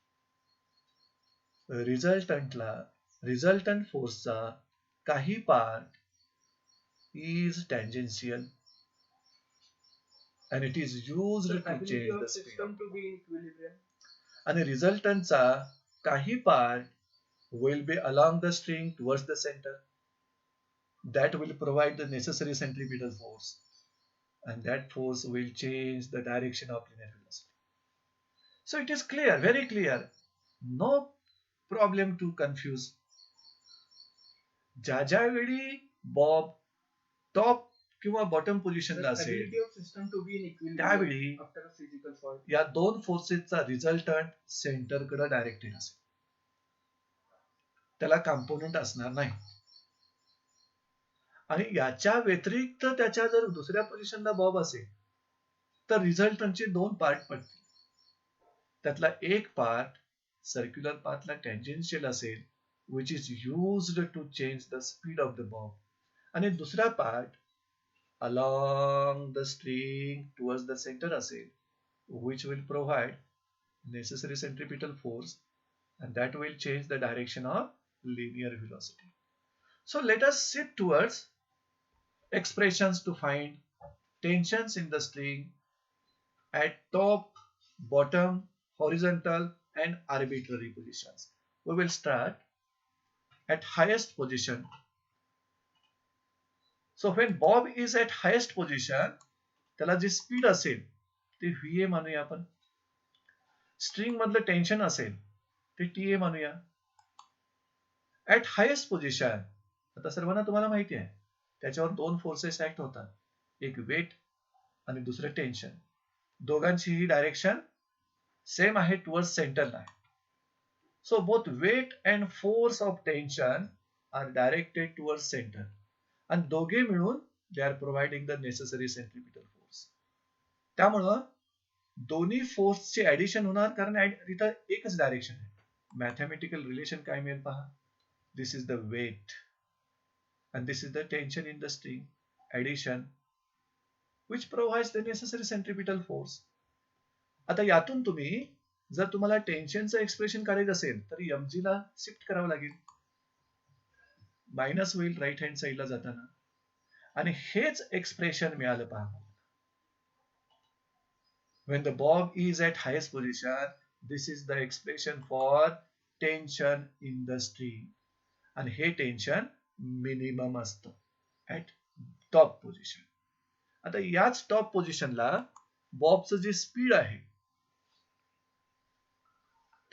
रिझल्टंट फोर्सचा काही part is tangential and it is used to change the system to be in equilibrium. आणि रिझल्टंटचा काही part will be along the string towards the center. That will provide the necessary centripetal force, and that force will change the direction of linear velocity. So it is clear, very clear. No problem to confuse. ज्या वेळी Bob top किंवा bottom पोझिशनला असेल त्यावेळी या दोन फोर्सेसचा resultant सेंटरकडे directed असेल. त्याला कंपोनेंट असणार नाही. आणि याच्या व्यतिरिक्त त्याच्या जर दुसऱ्या पोझिशनला बॉब असेल तर रिझल्टंटचे दोन पार्ट पडतील. त्यातला एक पार्ट सर्क्युलर पाथला टँजेन्शियल असेल, which is used to change the speed of the bob, आणि दुसरा part along the string towards the center असेल, which will provide necessary centripetal force, and that will change the direction of linear velocity. So let us shift towards expressions to find tensions in the string at top, bottom, horizontal and arbitrary positions. We will start at highest position. So when Bob is at highest position, त्याला जी speed असेल ते VA मानूया आपण. String मधलं tension असेल ते TA मानूया. At highest position, आता सर्वांना तुम्हाला माहिती आहे त्याच्यावर दोन फोर्सेस ऍक्ट होतात, एक वेट आणि दुसरं टेन्शन. दोघांचीही डायरेक्शन सेम आहे, टुवर्ड्स सेंटरला आहे. So both weight and force of tension are directed towards centre, आणि दोघे मिळून they are providing the necessary centripetal force. त्यामुळं दोन्ही फोर्सचे ऍडिशन होणार, कारण तिथं एकच डायरेक्शन आहे. मॅथमॅटिकल रिलेशन काय मिळेल पहा. This is the weight and this is the tension in the string. Addition which provides the necessary centripetal force. आता यातून तुम्ही जर तुम्हाला टेन्शनचं एक्सप्रेशन काढायचं असेल तर mg ला शिफ्ट करावं लागेल, मायनस होईल राईट हँड साइडला जाताना, आणि हेच एक्सप्रेशन मिळालं पहा. When the bob is at highest position, this is the expression for tension in the string, आणि हे टेन्शन मिनिमम असतं ऍट टॉप पोझिशन. आता याच टॉप पोझिशनला बॉबचं जे स्पीड आहे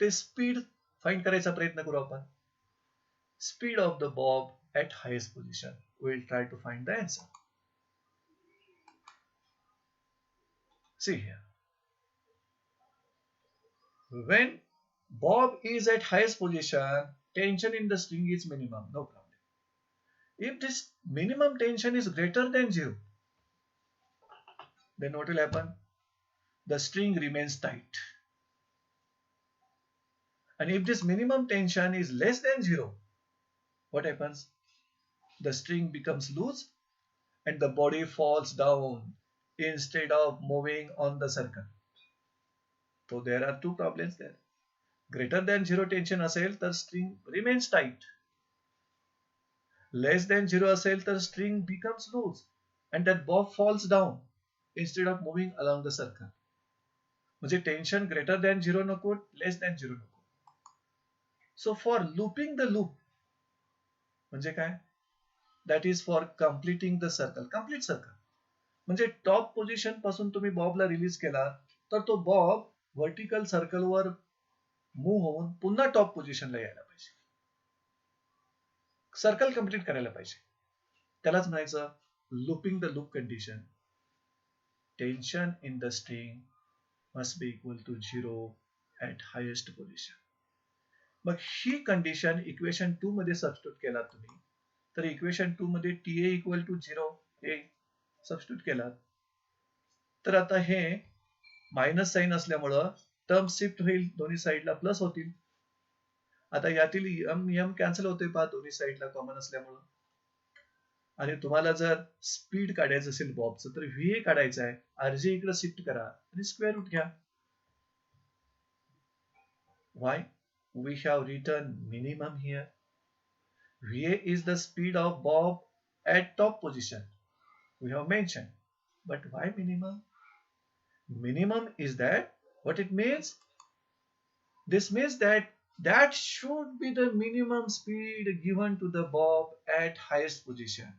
ते स्पीड फाइंड करायचा प्रयत्न करू आपण. Speed of the bob at highest position. We will try to find the answer. See here, when Bob is at highest position, tension in the string is minimum, no problem. If this minimum tension is greater than 0, then what will happen? The string remains tight. And if this minimum tension is less than 0, what happens? The string becomes loose and the body falls down instead of moving on the circle. So there are two problems there. Greater than 0 tension असेल तर string remains tight. Less than 0 असेल तर string becomes loose and that bob falls down instead of moving along the circle. म्हणजे tension greater than 0 नको, less than 0 नको. So for looping the loop म्हणजे काय? That is for completing the circle. Complete circle म्हणजे top position पासून तुम्ही बॉबला release केला तर तो बॉब व्हर्टिकल सर्कलवर मूव्ह होऊन पुन्हा टॉप पोझिशनला यायला पाहिजे. सर्कल कम्प्लीट करायला पाहिजे. त्यालाच म्हणायचं looping the loop condition. Tension in the string must be equal to 0 at highest position. Mug he condition equation 2 मध्ये सबस्टिट्यूट केला तुम्ही तर इक्वेशन 2 मध्ये TA इक्वल टू 0 हे सबस्टिट्यूट केला तर आता हे मायनस साइन असल्यामुळं टर्म शिफ्ट होईल, दोन्ही साइडला प्लस होतील. आता यातील एम कॅन्सल होते पहा दोन्ही साइडला कॉमन असल्यामुळं. आणि तुम्हाला जर स्पीड काढायचं असेल बॉबचं तर VA काढायचं आहे, RJ इकडे शिफ्ट करा आणि स्क्वेअर रूट घ्या. Why? We have written minimum here. VA is the speed of bob at top position. We have mentioned. But why minimum? Minimum is that what it means? This means that should be the minimum speed given to the bob at highest position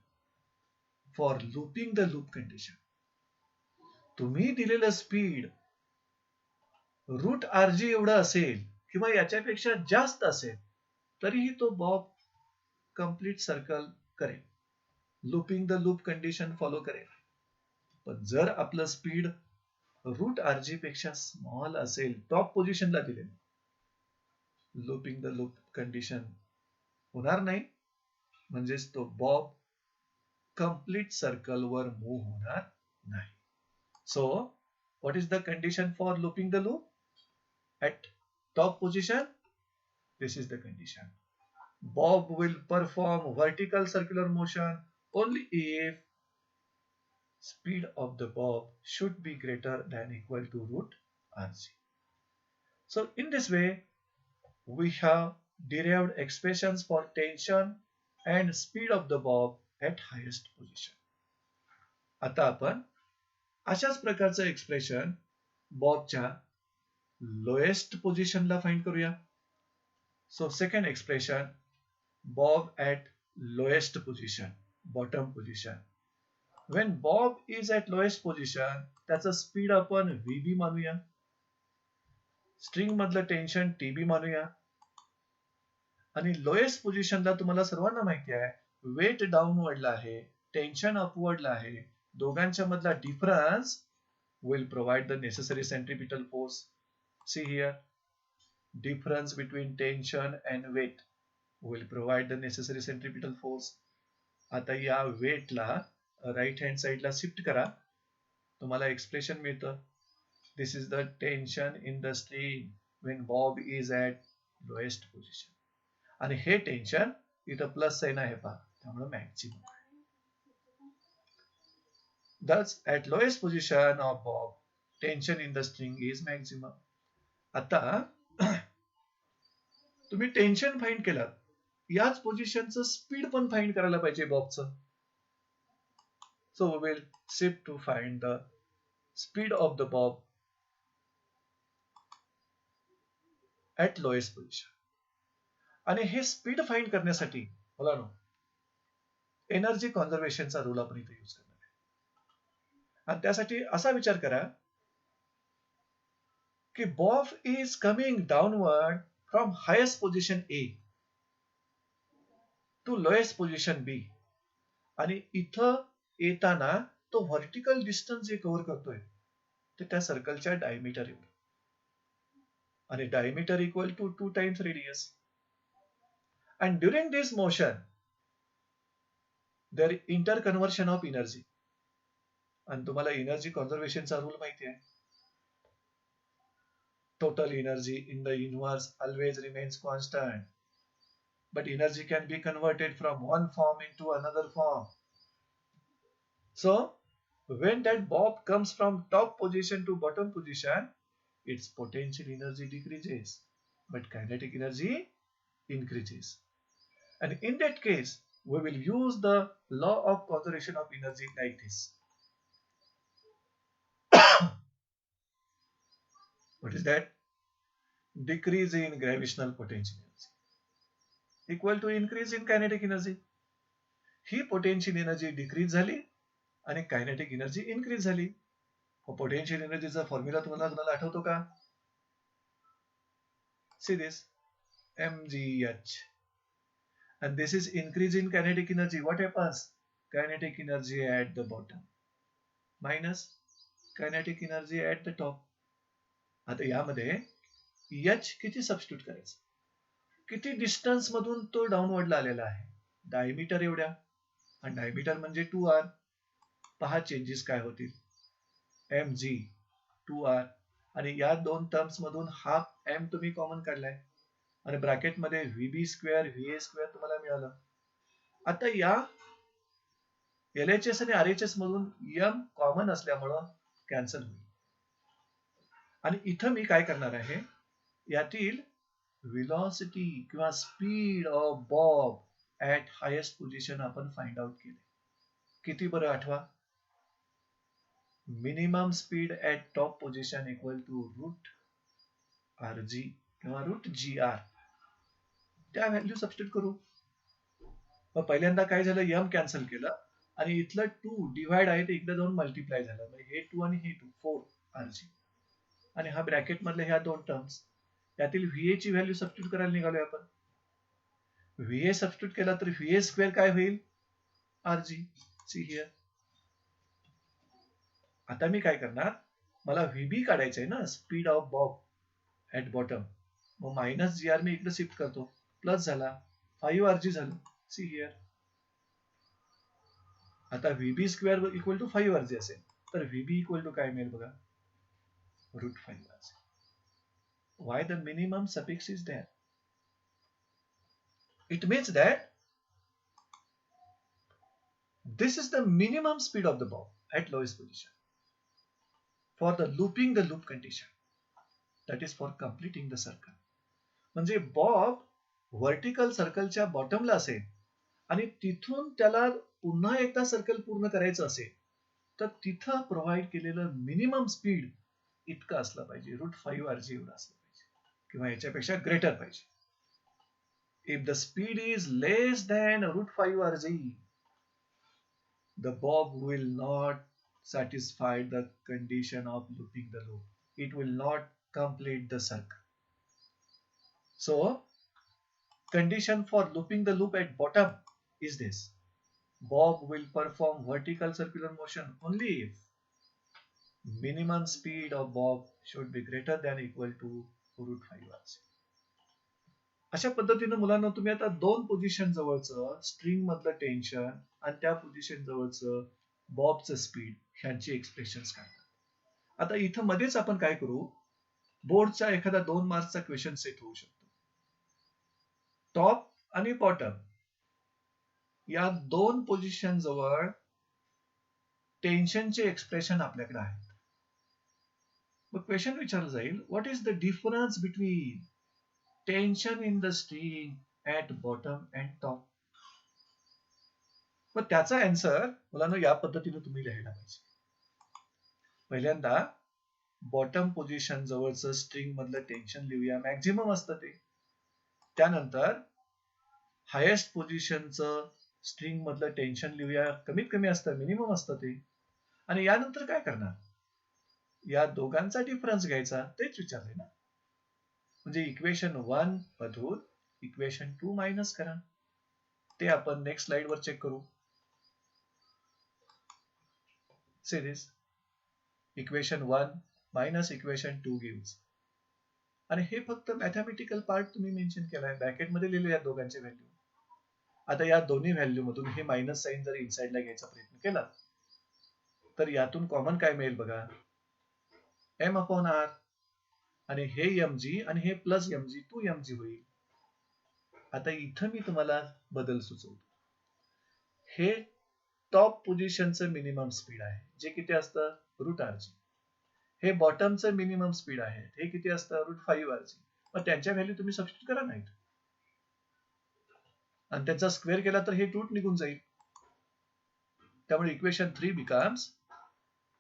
for looping the loop condition. तुम्ही दिलेलं speed root RG एवढं असेल किंवा याच्यापेक्षा जास्त असेल तरीही तो बॉब कंप्लीट सर्कल करेल, looping the loop condition follow करेल. पण जर आपलं स्पीड रूट RG पेक्षा स्मॉल असेल, टॉप पोझिशनला दिले, लूपिंग द लूप कंडिशन होणार नाही, म्हणजेच तो बॉब कंप्लीट सर्कलवर मूव्ह होणार नाही. So what is the condition for looping the loop? At top position, this is the condition. Bob will perform vertical circular motion only if speed of the bob should be greater than equal to root RG. So in this way, we have derived expressions for tension and speed of the bob at highest position. आता आपण अशाच प्रकारचं expression बॉबच्या lowest पोझिशनला find करूया. So second expression Bob at lowest position, bottom position. When Bob is at lowest position त्याचं speed आपण VB मानूया, string मधलं tension TB मानूया. आणि लोएस्ट पोझिशनला तुम्हाला सर्वांना माहिती आहे वेट डाऊनवर्डला आहे, टेन्शन अपवर्डला आहे. दोघांच्या मधला difference will provide the necessary centripetal force. See here, difference between tension and weight will provide the necessary centripetal force. आता या वेटला राईट हँड साइडला शिफ्ट करा, तुम्हाला एक्सप्रेशन मिळतं. This is the tension in the string when bob is at lowest position. आणि हे tension इथं plus sign आहे पहा, त्यामुळे maximum. Thus, at lowest position of bob, tension in the string is maximum. आता तुम्ही टेन्शन फाइंड केलं, याच पोझिशनचं speed पण फाइंड करायला पाहिजे बॉबचं. So we will shift to find the speed of the bob at lowest position. आणि हे speed find करण्यासाठी मुलांनो एनर्जी कॉन्झर्वेशनचा रूल आपण इथे यूज करणार. आणि त्यासाठी असा विचार करा की bob is coming downward from highest position A to lowest position B. आणि इथं येताना तो व्हर्टिकल डिस्टन्स जे कव्हर करतोय ते त्या सर्कलच्या डायमीटर एवढं, आणि diameter equal to 2 times radius. And during this motion, there interconversion of energy. आणि तुम्हाला एनर्जी कॉन्झर्वेशनचा रूल माहिती आहे. Total energy in the universe always remains constant, but energy can be converted from one form into another form. So when that bob comes from top position to bottom position, its potential energy decreases, but kinetic energy increases. And in that case, we will use the law of conservation of energy like this. What is that? Decrease in gravitational potential energy equal to increase in kinetic energy. He potential energy decrease झाली आणि kinetic energy increase झाली. Potential एनर्जीचा formula तुम्हाला आठवतो का? See this, mgh, and this is increase in kinetic energy. What happens? Kinetic energy at the bottom minus kinetic energy at the top. आता यामध्ये h किती सबस्टिट्यूट करायचं? किती डिस्टन्स मधून तो डाऊनवर्डला आलेला आहे? डायमीटर एवढ्या, आणि डायमीटर म्हणजे 2r. पहा चेंजेस काय होतील. mg 2r, आणि या दोन टर्म्स मधून हाफ m तुम्ही कॉमन काढलाय, आणि ब्रॅकेट मध्ये vb स्क्वेअर va स्क्वेअर तुम्हाला मिळालं. आता या LHS आणि RHS मधून m कॉमन असल्यामुळं कॅन्सल होईल. आणि इथं मी काय करणार आहे, यातील व्हेलॉसिटी किंवा speed of bob at highest position आपण फाइंड आउट केले. किती बरं आठवा? Minimum speed at top position equal to root RG किंवा रूट GR. त्या व्हॅल्यू सबस्टिट्यूट करू. मग पहिल्यांदा काय झालं, m कॅन्सल केलं आणि इथलं 2 डिवाइड आहे ते इकडे जाऊन मल्टिप्लाय झालं. म्हणजे हे 2 आणि हे 2 4 RG, आणि हा ब्रॅकेट मधले ह्या दोन टर्म्स, यातील VA ची व्हॅल्यू सबस्टिट्यूट करायला निघालोय आपण. VA सबस्टिट्यूट केला तर VA स्क्वेअर काय होईल? RG. See here. आता मी काय करणार, मला VB काढायचंय ना, speed of bob at bottom. मग मायनस GR मी इकडे शिफ्ट करतो, प्लस झाला 5RG झालं. See here. आता VB square equal to 5RG असेल तर VB इक्वल टू काय मिळेल बघा, root 5RG. Why the minimum suffix is there? It means that this is the minimum speed of the bob at lowest position for the looping the loop condition, that is for completing the circle. म्हणजे Bob vertical सर्कलच्या बॉटमला असेल आणि तिथून त्याला पुन्हा एकदा circle पूर्ण करायचं असेल तर तिथं प्रोव्हाइड केलेलं मिनिमम स्पीड इतकं असलं पाहिजे, रूट 5RG एवढं असलं पाहिजे किंवा याच्यापेक्षा ग्रेटर पाहिजे. If the speed is less than root 5RG, the bob will not satisfy the condition of looping the loop. It will not complete the circle. So, condition for looping the loop at bottom is this. Bob will perform vertical circular motion only if minimum speed of bob should be greater than or equal to root 5RG. अशा पद्धतीने मुलांना तुम्ही आता दोन position जवळचं string मधलं tension आणि त्या पोझिशन जवळचं बॉबचं स्पीड ह्यांची एक्सप्रेशन्स काढतात. आता इथं मध्येच आपण काय करू, बोर्डचा एखादा 2 मार्क्सचा क्वेश्चन सेट होऊ शकतो. टॉप आणि बॉटम या दोन पोझिशन जवळ टेन्शनचे एक्सप्रेशन आपल्याकडे आहेत. मग क्वेश्चन विचारलं जाईल, what is the difference between tension in the string at bottom and top? मग त्याचा आन्सर मुलांना या पद्धतीने तुम्ही लिहायला पाहिजे. पहिल्यांदा बॉटम पोझिशन जवळचं स्ट्रिंग मधलं टेन्शन लिहूया, मॅक्झिमम असतं ते. त्यानंतर हायेस्ट पोझिशनचं स्ट्रिंग मधलं टेन्शन लिहूया, कमीत कमी असतं, मिनिमम असतं ते. आणि यानंतर काय करणार, या दोघांचा डिफरन्स घ्यायचा, तेच विचारले ना. म्हणजे इक्वेशन 1 मधून इक्वेशन 2 मायनस करा. ते आपण नेक्स्ट स्लाइड वर चेक करू. See this, equation 1 minus equation 2 gives, आणि हे फक्त मॅथमॅटिकल पार्ट तुम्ही मेन्शन केलाय, ब्रॅकेटमध्ये लिहिले या दोघांचे व्हॅल्यू. आता या दोन्ही व्हॅल्यू मधून हे मायनस साइन जर इनसाइडला घ्यायचा प्रयत्न केला तर यातून कॉमन काय मिळेल बघा, एम अपॉन आर, आणि हे mg आणि हे प्लस mg 2mg होईल. आता इथं मी तुम्हाला बदल सुचवतो. हे टॉप पोझिशनचं मिनिमम स्पीड आहे, जे किती असतं √rg. हे बॉटमचं मिनिमम स्पीड आहे, हे किती असतं √5rg. मग त्यांच्या व्हॅल्यू तुम्ही सबस्टिट्यूट करा नाहीत आणि त्याचा स्क्वेअर केला तर हे रूट निघून जाईल. त्यामुळे इक्वेशन 3 बिकम्स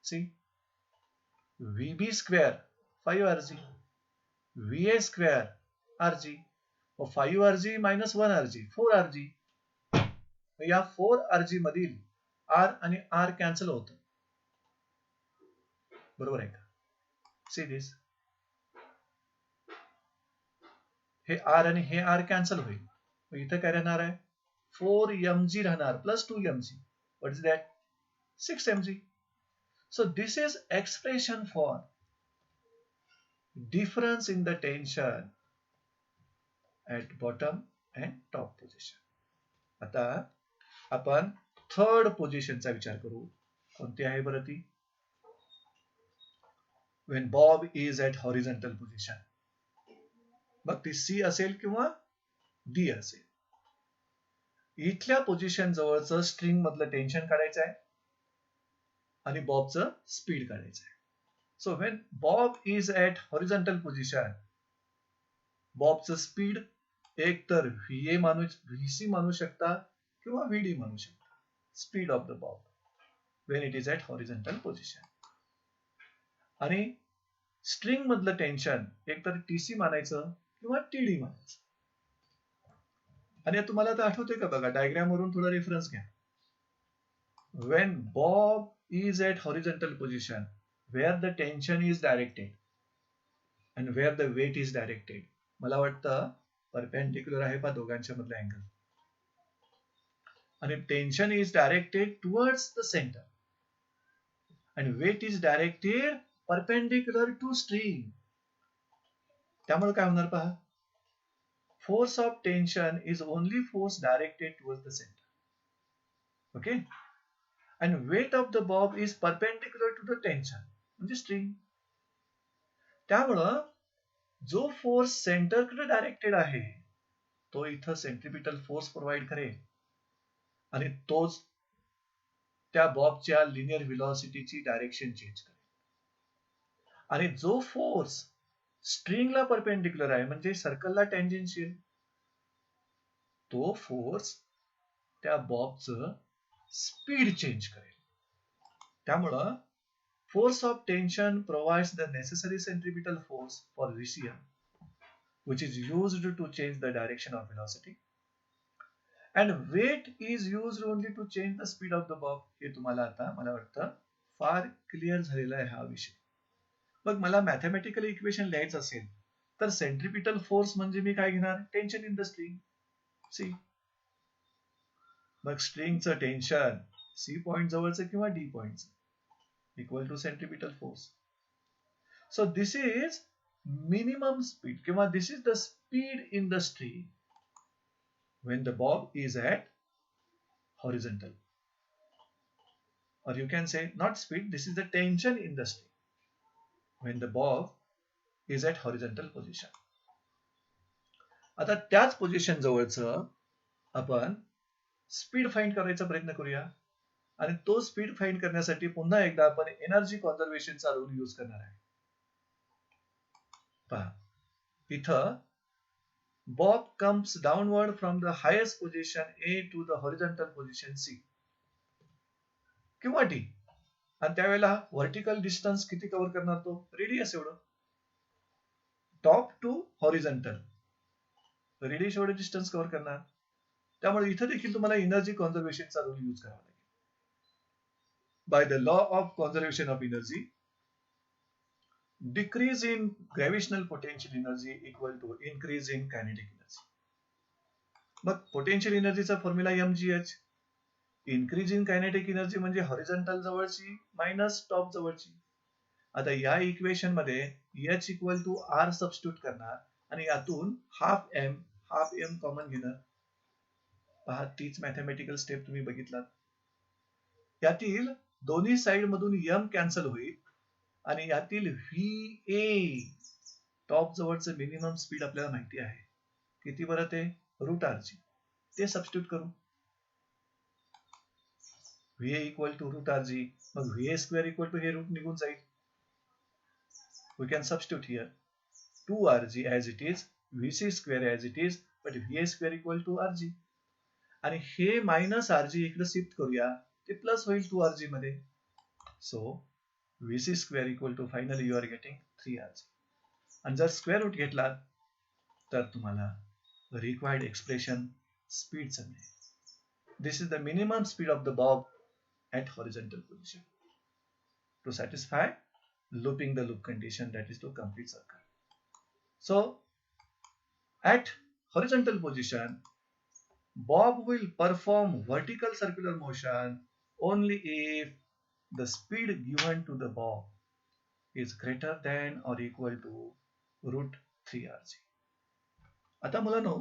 सी vb square 5rg va square rg, 5rg minus 1rg 4rg. या 4rg मधील r आणि r कॅन्सल होतं, बरोबर आहे का? सी दिस, हे r आणि हे r कॅन्सल होईल. मग इथं काय राहणार आहे, 4mg राहणार plus 2mg. What is that, 6mg. So this is expression for difference in the tension at bottom and top position. आता आपण थर्ड पोझिशनचा विचार करू. कोणती आहे बरं ती? When Bob is at horizontal position. मग ती C असेल किंवा D असेल. इथल्या पोझिशन जवळचं स्ट्रिंग मधलं टेन्शन काढायचं आहे आणि बॉबचं स्पीड काढायचं आहे. So when bob is at horizontal position, बॉबचं स्पीड एक तर VC मानू शकता किंवा VD मानू शकता. Speed of the bob when it is at horizontal position. आणि स्ट्रिंग मधलं टेन्शन एक तर TC मानायचं किंवा TD मानायचं. आणि तुम्हाला तर आठवतंय का बघा, डायग्राम वरून थोडा रेफरन्स घ्या. When Bob is at horizontal position, where the tension is directed and where the weight is directed, मला वाटतं परपेंडिक्युलर आहे पा दोघांच्या मधला अँगल, आणि tension is directed towards the center and weight is directed perpendicular to string. त्यामुळे काय होणार पहा, force of tension is only force directed towards the center. Okay, and weight of the bob is perpendicular to the tension, म्हणजे string. त्यामुळं जो force सेंटरकडे directed आहे तो इथं सेंट्रिपिटल फोर्स प्रोव्हाइड करेल आणि तोच त्या बॉबच्या लिनियर व्हेलॉसिटीची डायरेक्शन चेंज करेल. आणि जो फोर्स स्ट्रिंगला परपेंडिक्युलर आहे म्हणजे सर्कलला टँजेन्शियल, तो फोर्स त्या बॉबचं स्पीड चेंज करेल. त्यामुळं force of tension provides the necessary centripetal force for VCM, which is used to change the direction of velocity, and weight is used only to change the speed of the bob. हे तुम्हाला आता मला वाटतं फार clear झालेला आहे हा विषय. मग मला mathematical equation लिहायचं असेल तर सेंट्रिपिटल फोर्स म्हणजे मी काय घेणार, tension in the string C. मग स्ट्रिंगचं टेन्शन C पॉइंट जवळचं किंवा D पॉइंटचं equal to centripetal force. So this is minimum speed किंवा this is the speed in the string when the bob is at horizontal, or you can say not speed, this is the tension in the string when the bob is at horizontal position. आता त्याच position जवळचं आपण speed find करायचा प्रयत्न करूया, आणि तो speed find करण्यासाठी पुन्हा एकदा आपण एनर्जी कॉन्झर्वेशनचा रूल यूज करणार आहे. पहा इथं bob comes downward from the highest position A to the horizontal position C किंवा D, आणि त्यावेळेला व्हर्टिकल डिस्टन्स किती कव्हर करणार, तो रेडियस एवढं, टॉप टू हॉरिझॉन्टल रेडियस एवढं डिस्टन्स कव्हर करणार. त्यामुळे इथं देखील तुम्हाला एनर्जी कॉन्झर्वेशनचा रूल यूज करावा लागेल. By the law of conservation of energy, decrease in gravitational potential energy equal to increase in kinetic energy. मग पोटेन्शियल एनर्जीचा formula mgh, increase in kinetic energy म्हणजे हॉरिझॉन्टल जवळची मायनस टॉप जवळची. आता या equation मध्ये h equal to r substitute करणार आणि यातून हाफ एम कॉमन घेणार. पहा, तीच मॅथमॅटिकल स्टेप तुम्ही बघितलात. यातील दोन्ही साइड मधून m कॅन्सल होईल आणि यातील VA टॉप जवळचं मिनिमम स्पीड आपल्याला माहिती आहे. किती बरं ते? √RG. ते सबस्टिट्यूट करू. VA equal to √RG. मग VA स्क्वेअर इक्वल टू हे रूट निघून जाईल. We can substitute here 2RG as it is, VC square as it is, but VA square equal to RG. आणि हे मायनस RG इकडे shift करूया, ते plus होईल 2RG मध्ये. सो VC square equal to finally you are getting 3RG. आणि जर square root घेतला तर तुम्हाला रिक्वायर्ड एक्सप्रेशन स्पीडचं मिळेल. This is the minimum speed of the bob at horizontal position to satisfy looping the loop condition, that is to complete circle. So at horizontal position, bob will perform vertical circular motion only if the speed given to the bob is greater than or equal to √3RG. आता मुलांनो,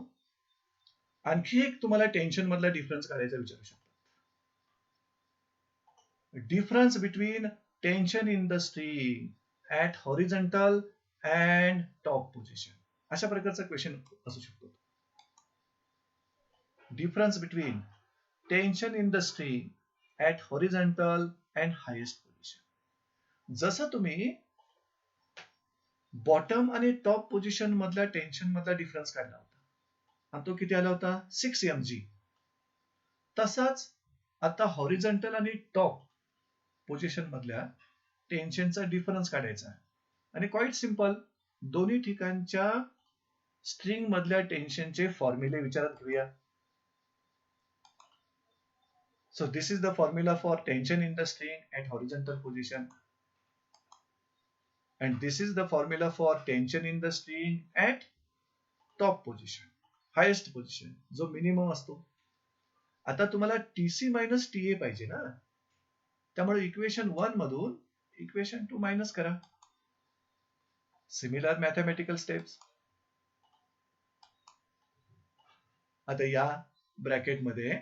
आणखी एक तुम्हाला tension मधला difference काढायचा विचारू शकतो. Difference between tension in the string at horizontal and top position. अशा प्रकारचा क्वेश्चन असू शकतो. Difference between tension in the string at horizontal and highest position. जसं तुम्ही बॉटम आणि टॉप पोझिशन मधल्या टेन्शन मधला डिफरन्स काढला होता आणि तो किती आला होता? 6 mg. तसाच आता हॉरिझॉन्टल आणि टॉप पोझिशन मधल्या टेन्शनचा डिफरन्स काढायचा आहे. आणि क्वाइट सिंपल, दोन्ही ठिकाणच्या स्ट्रिंग मधल्या टेन्शनचे फॉर्म्युले विचारात घेऊया. So this is the formula for tension in the string at horizontal position, and this is the formula for tension in the string at top position, highest position, जो minimum असतो. आता तुम्हाला TC minus TA पाहिजे ना, त्यामुळे equation 1 मधून equation 2 minus करा. Similar mathematical steps. आता या ब्रॅकेट मध्ये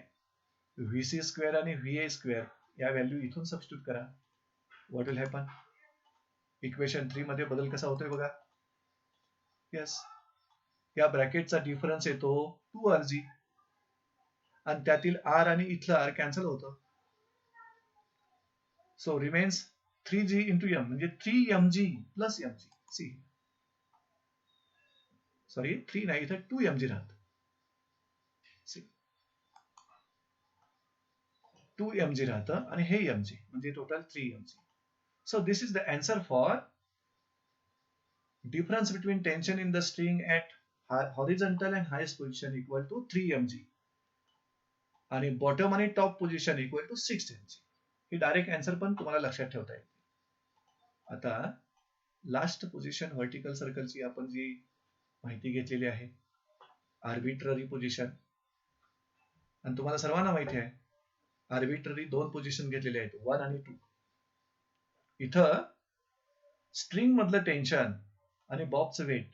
VC स्क्वेअर आणि VA स्क्वेअर या व्हॅल्यू इथून सबस्टिट्यूट करा. What will happen? इक्वेशन 3 मध्ये बदल कसा होतोय बघा. यस, या ब्रॅकेटचा डिफरन्स येतो 2RG आणि त्यातील R आणि इथलं R कॅन्सल होतं. सो रिमेन्स 3G into M, म्हणजे 3mg प्लस mg. सी सॉरी 3 नाही, इथं 2mg राहत. 2mg राहतं आणि हे mg, म्हणजे total 3mg. So this is the answer for difference between tension in the string at horizontal and highest position equal to 3mg आणि bottom आणि top position equal to 6mg. He direct answer पण तुम्हाला लक्षात ठेवता येईल. आता last position vertical सर्कलची आपण जी माहिती घेतलेली आहे, आर्बिट्ररी पोझिशन, आणि तुम्हाला सर्वांना माहिती आहे आर्बिट्ररी 2 पोझिशन घेतलेले आहेत, 1 आणि 2. इथं स्ट्रिंग मधलं टेन्शन आणि बॉबचं वेट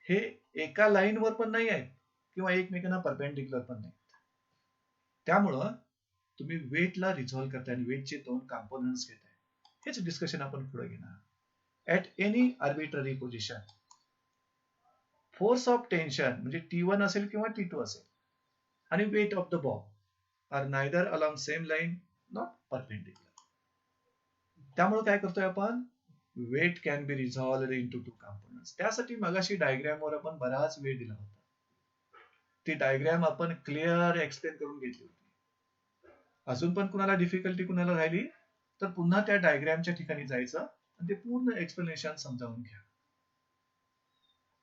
हे एका लाईनवर पण नाही आहेत किंवा एकमेकांना परपेंडिक्युलर पण नाही. त्यामुळं तुम्ही वेटला रिझॉल्व्ह करताय आणि वेटचे 2 कॉम्पोनंट्स घेताय. हेच डिस्कशन आपण पुढे घेणार. At any arbitrary position, force of tension म्हणजे T1 असेल किंवा T2 असेल आणि weight of the bob are neither along same line not perpendicular. त्यामुळे काय करतोय आपण? Weight can be resolved into 2 components. त्यासाठी मगाशी डायग्रामवर आपण बराच वेळ दिला होता. ती डायग्राम आपण क्लिअर एक्सप्लेन करून घेतली होती. अजून पण कुणाला डिफिकल्टी कुणाला राहिली तर पुन्हा त्या डायग्रामच्या ठिकाणी जायचं आणि ते पूर्ण एक्सप्लेनेशन समजावून घ्या.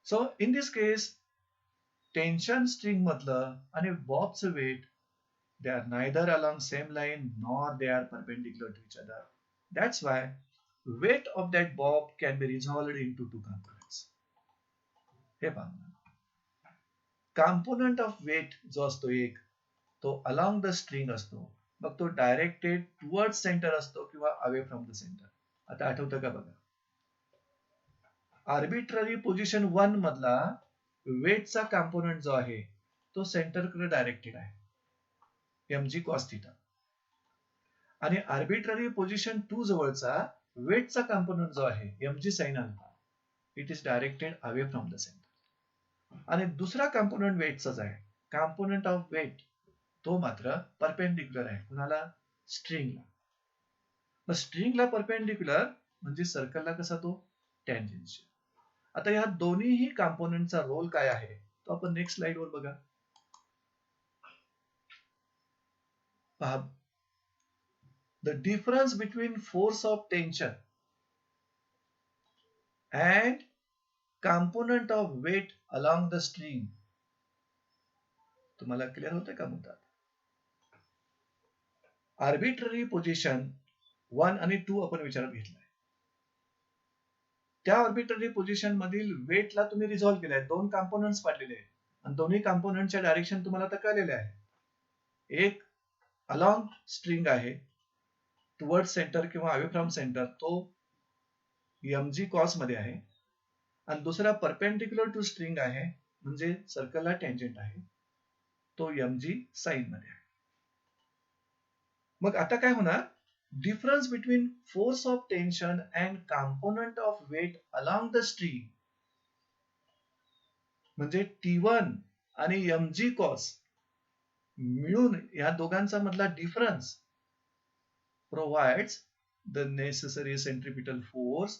So in this case tension string मधलं आणि बॉबचं weight, they are neither along same line nor they are perpendicular to each other. That's why weight of that bob can be resolved into 2 components. हे पहा, component of weight जो असतो एक, तो along the string असतो. मग तो directed towards centre असतो किंवा away from the centre. आता आठवतं का बघा. आर्बिट्ररी पोझिशन 1 मधला वेटचा कॉम्पोनंट जो आहे तो सेंटरकडे डायरेक्टेड आहे mg cos थिटा. आणि आर्बिट्ररी पोझिशन 2 जवळचा वेटचा कॉम्पोनंट जो आहे mg sin alpha, it is directed away from the centre. आणि दुसरा कॉम्पोनंट वेटचाच आहे, कॉम्पोनंट ऑफ वेट, तो मात्र परपेंडिक्युलर आहे कुणाला, स्ट्रिंगला. मग स्ट्रिंगला परपेंडिक्युलर म्हणजे सर्कलला कसा तो टँजेन्शियल. आता या दोन्हीही कॉम्पोनंटचा रोल काय आहे तो आपण नेक्स्ट स्लाइड वर बघा. पहा, the difference between force of tension and component of weight along the string. तुम्हाला क्लिअर होतंय का मुद्दा? आर्बिट्ररी पोझिशन 1 आणि 2 आपण विचारात घेतलाय. त्या आर्बिट्ररी पोझिशन मधील वेटला तुम्ही रिझॉल्व्ह केलाय, दोन कॉम्पोनंट्स पाडलेले आहेत आणि दोन्ही कॉम्पोनंटच्या डायरेक्शन तुम्हाला आता कळलेले आहे. एक अलॉंग स्ट्रिंग आहे टुवर्ड सेंटर किंवा अवे फ्रॉम सेंटर, तो mg cos मध्ये आहे. आणि दुसरा परपेंडिक्युलर टू स्ट्रिंग आहे म्हणजे सर्कलला टँजेंट आहे, तो mg sin मध्ये आहे. मग आता काय होणार, difference between force of tension and component of weight along the string म्हणजे T1 आणि mg cos मिळून या दोघांचा मधला difference provides the necessary centripetal force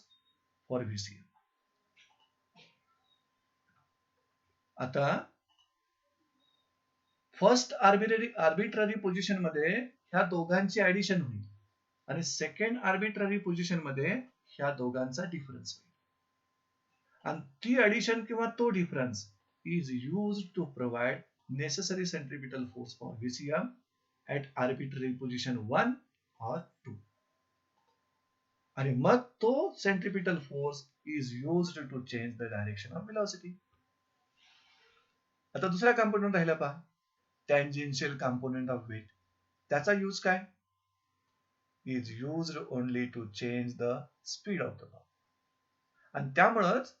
for VCM. आता फर्स्ट आर्बिट्ररी पोझिशन मध्ये ह्या दोघांची ऍडिशन होईल आणि सेकंड आर्बिट्ररी पोझिशन मध्ये ह्या दोघांचा डिफरन्स होईल. आणि ती ऍडिशन किंवा तो difference is used to provide necessary centripetal force for VCM at arbitrary position 1 or 2. आणि मग तो centripetal force is used to change the direction of velocity. आता दुसरा कॉम्पोनंट राहिला पहा, टँजेन्शियल कॉम्पोनंट ऑफ वेट. त्याचा यूज काय, is used only to change the speed of the bob. आणि त्यामुळेच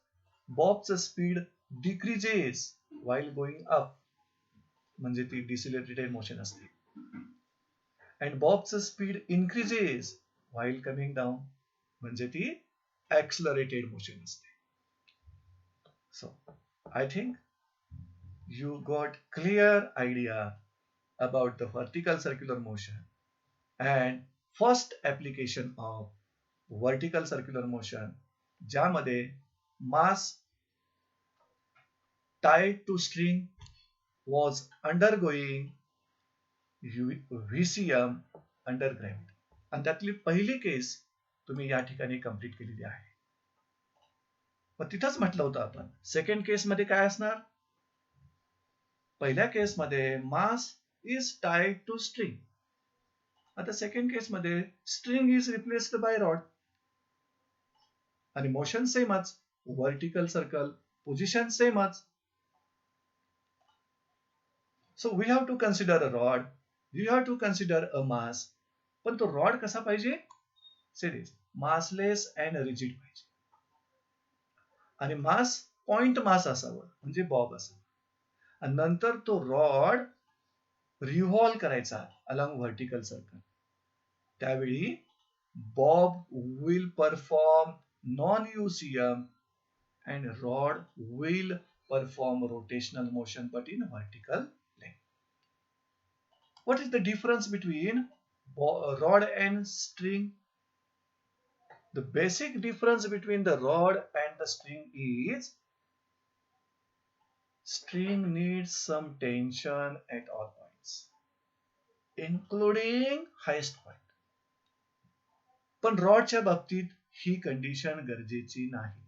बॉबचं speed decreases while going up म्हणजे ती डिसिलरेटेड मोशन असते, and Bob's speed increases while coming down म्हणजे ती accelerated motion असते. So I think you got clear idea about the vertical circular motion and first application of vertical circular motion ज्यामध्ये mass tied to string was undergoing VCM under gravity. आणि त्यातली पहिली case तुम्ही या ठिकाणी complete केलेली आहे. मग तिथंच म्हटलं होतं आपण सेकंड केस मध्ये काय असणार, पहिल्या केस मध्ये mass is tied to string. आता सेकंड केस मध्ये string is replaced by rod आणि मोशन सेमच, वर्टिकल सर्कल पोझिशन सेमच. So we have to consider a rod, you have to consider a mass. पण तो रॉड कसा पाहिजे, सिरीज मासलेस अँड रिजिड पाहिजे आणि मास पॉइंट मास असावं म्हणजे बॉब असावं. आणि नंतर तो रॉड रिव्हॉल्व करायचा अलॉंग व्हर्टिकल सर्कल. त्यावेळी Bob will perform non UCM and rod will perform rotational motion but in vertical. What is the difference between rod and string? The basic difference between the rod and the string is string needs some tension at all points, including highest point. पण रॉडच्या बाबतीत ही condition गरजेची नाही.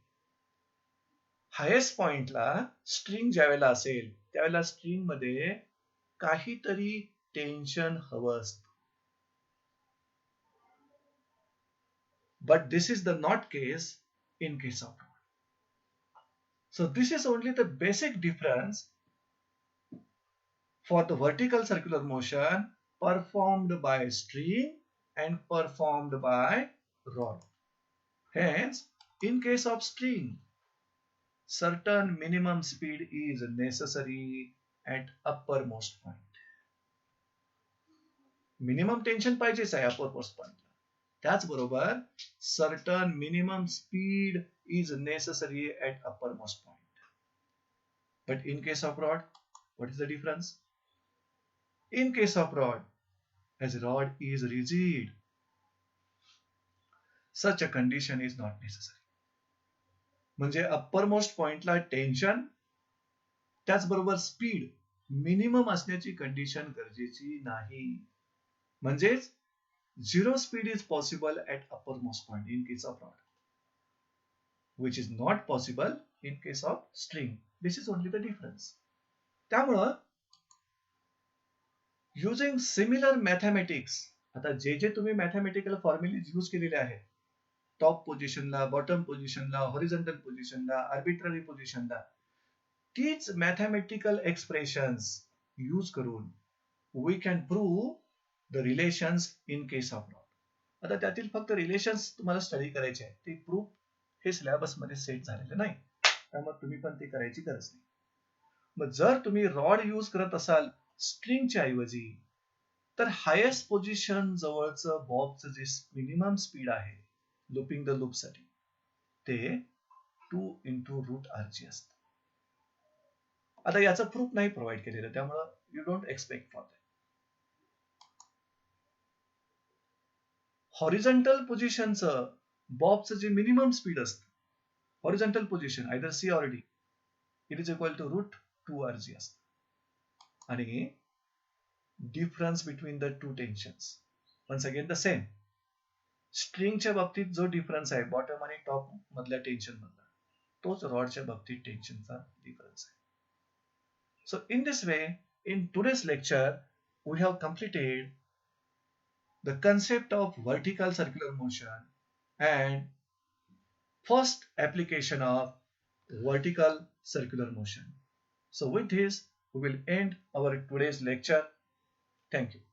Highest पॉइंटला string ज्यावेळेला असेल त्यावेळेला string मध्ये काहीतरी टेन्शन हवं असतं. But this is the not case in case of rod. So this is only the basic difference for the vertical circular motion performed by string and performed by rod. Hence, in case of string, certain minimum speed is necessary at uppermost point. Minimum tension पाहिजेच आहे uppermost point. त्याचबरोबर certain minimum speed is necessary at uppermost point. But in case of rod, what is the difference? In case of rod, as rod is rigid, such a condition is not necessary. म्हणजे uppermost पॉइंटला tension त्याचबरोबर speed minimum असण्याची condition गरजेची नाही. म्हणजेच zero speed is possible at uppermost point in case of rod, which is not possible in case of string. This is only the difference. त्यामुळं using similar mathematics, आता जे जे तुम्ही mathematical formulas use केलेले आहेत, top पोझिशनला, bottom पोझिशनला, horizontal पोझिशनला, arbitrary पोझिशनला, तीच मॅथमॅटिकल एक्सप्रेशन्स यूज करून we can prove the relations in case of rod. आता त्यातील फक्त रिलेशन्स तुम्हाला स्टडी करायचे आहे, ते प्रूफ हे सिलेबसमध्ये सेट झालेलं नाही, त्यामुळे तुम्ही पण ते करायची गरज नाही. मग जर तुम्ही रॉड यूज करत असाल स्ट्रिंगच्या ऐवजी, तर हायेस्ट पोझिशन जवळचं बॉबचं जे मिनिमम स्पीड आहे लूपिंग द लूप साठी, ते 2 into रूट RG असतं. आता याचं प्रूफ नाही प्रोव्हाइड केलेलं, त्यामुळं you don't expect for that. Horizontal पोझिशनचं बॉबचं जे मिनिमम स्पीड असतं, horizontal position either C or D, it is equal to root 2 RG असतं. आणि difference between the two tensions once again the same. स्ट्रिंगच्या बाबतीत जो डिफरन्स आहे बॉटम आणि टॉप मधल्या टेन्शन मधला, तोच रॉडच्या बाबतीत टेन्शनचा डिफरन्स आहे. So in this way, in today's lecture, we have completed the concept of vertical circular motion and first application of vertical circular motion. So with this, we will end our today's lecture. Thank you.